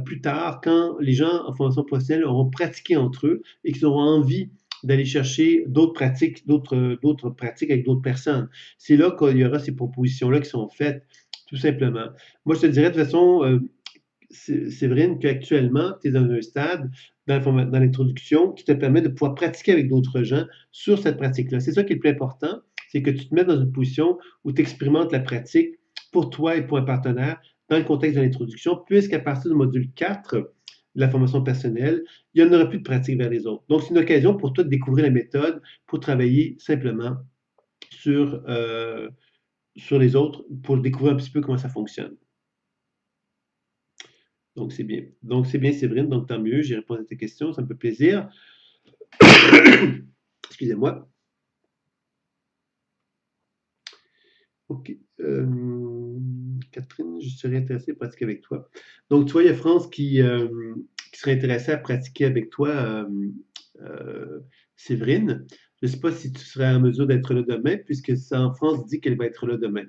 plus tard quand les gens en formation professionnelle auront pratiqué entre eux et qu'ils auront envie d'aller chercher d'autres pratiques avec d'autres personnes. C'est là qu'il y aura ces propositions-là qui sont faites, tout simplement. Moi, je te dirais de toute façon, Séverine, qu'actuellement, tu es dans un stade dans l'introduction qui te permet de pouvoir pratiquer avec d'autres gens sur cette pratique-là. C'est ça qui est le plus important, c'est que tu te mettes dans une position où tu expérimentes la pratique pour toi et pour un partenaire dans le contexte de l'introduction, puisqu'à partir du module 4 de la formation personnelle, il n'y en aura plus de pratique vers les autres. Donc, c'est une occasion pour toi de découvrir la méthode pour travailler simplement sur les autres, pour découvrir un petit peu comment ça fonctionne. Donc, c'est bien. Donc, c'est bien, Séverine. Donc, tant mieux. J'ai répondu à tes questions. Ça me fait plaisir. Excusez-moi. OK. Catherine, je serais intéressée à pratiquer avec toi. Donc, tu vois, il y a France qui serait intéressée à pratiquer avec toi, Séverine. Je ne sais pas si tu serais en mesure d'être là demain, puisque France dit qu'elle va être là demain.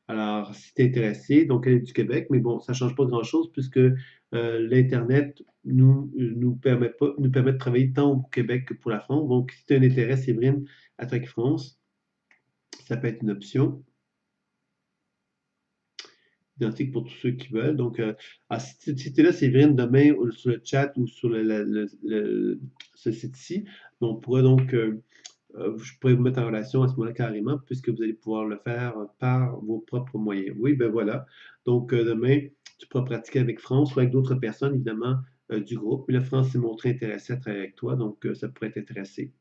Alors, si tu es intéressé, donc elle est du Québec, mais bon, ça ne change pas grand-chose puisque l'Internet nous permet de travailler tant au Québec que pour la France. Donc, si tu as un intérêt, Séverine, Attaque France, ça peut être une option. Identique pour tous ceux qui veulent. Donc, si tu es là, Séverine, demain, sur le chat ou sur ce site-ci, on pourrait donc je pourrais vous mettre en relation à ce moment-là carrément, puisque vous allez pouvoir le faire par vos propres moyens. Oui, ben voilà. Donc, demain, tu pourras pratiquer avec France ou avec d'autres personnes, évidemment, du groupe. Mais là, France s'est montré intéressée à travailler avec toi, donc ça pourrait t'intéresser.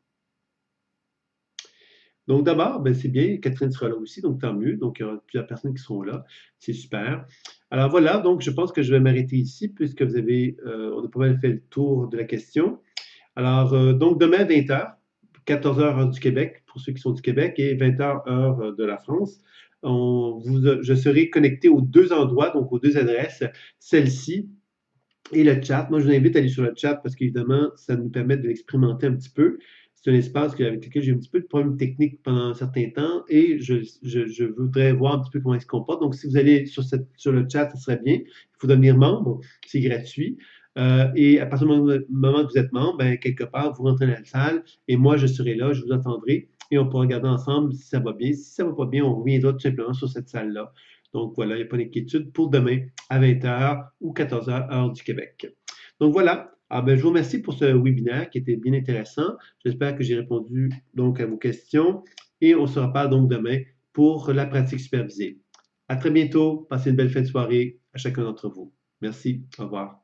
Donc d'abord, ben, c'est bien, Catherine sera là aussi, donc tant mieux. Donc il y aura plusieurs personnes qui seront là. C'est super. Alors voilà, donc je pense que je vais m'arrêter ici puisque on a pas mal fait le tour de la question. Alors, donc demain, 20h, 14h heure du Québec, pour ceux qui sont du Québec, et 20h heure de la France. Je serai connecté aux deux endroits, donc aux deux adresses, celle-ci et le chat. Moi, je vous invite à aller sur le chat parce qu'évidemment, ça nous permet de l'expérimenter un petit peu. C'est un espace avec lequel j'ai eu un petit peu de problèmes techniques pendant un certain temps et je voudrais voir un petit peu comment il se comporte. Donc, si vous allez sur le chat, ça serait bien. Il faut devenir membre, c'est gratuit. Et à partir du moment que vous êtes membre, ben, quelque part, vous rentrez dans la salle et moi, je serai là, je vous attendrai et on pourra regarder ensemble si ça va bien. Si ça ne va pas bien, on reviendra tout simplement sur cette salle-là. Donc voilà, il n'y a pas d'inquiétude pour demain à 20h ou 14h heure du Québec. Donc voilà. Ah ben, je vous remercie pour ce webinaire qui était bien intéressant. J'espère que j'ai répondu donc à vos questions et on se reparle donc demain pour la pratique supervisée. À très bientôt. Passez une belle fin de soirée à chacun d'entre vous. Merci. Au revoir.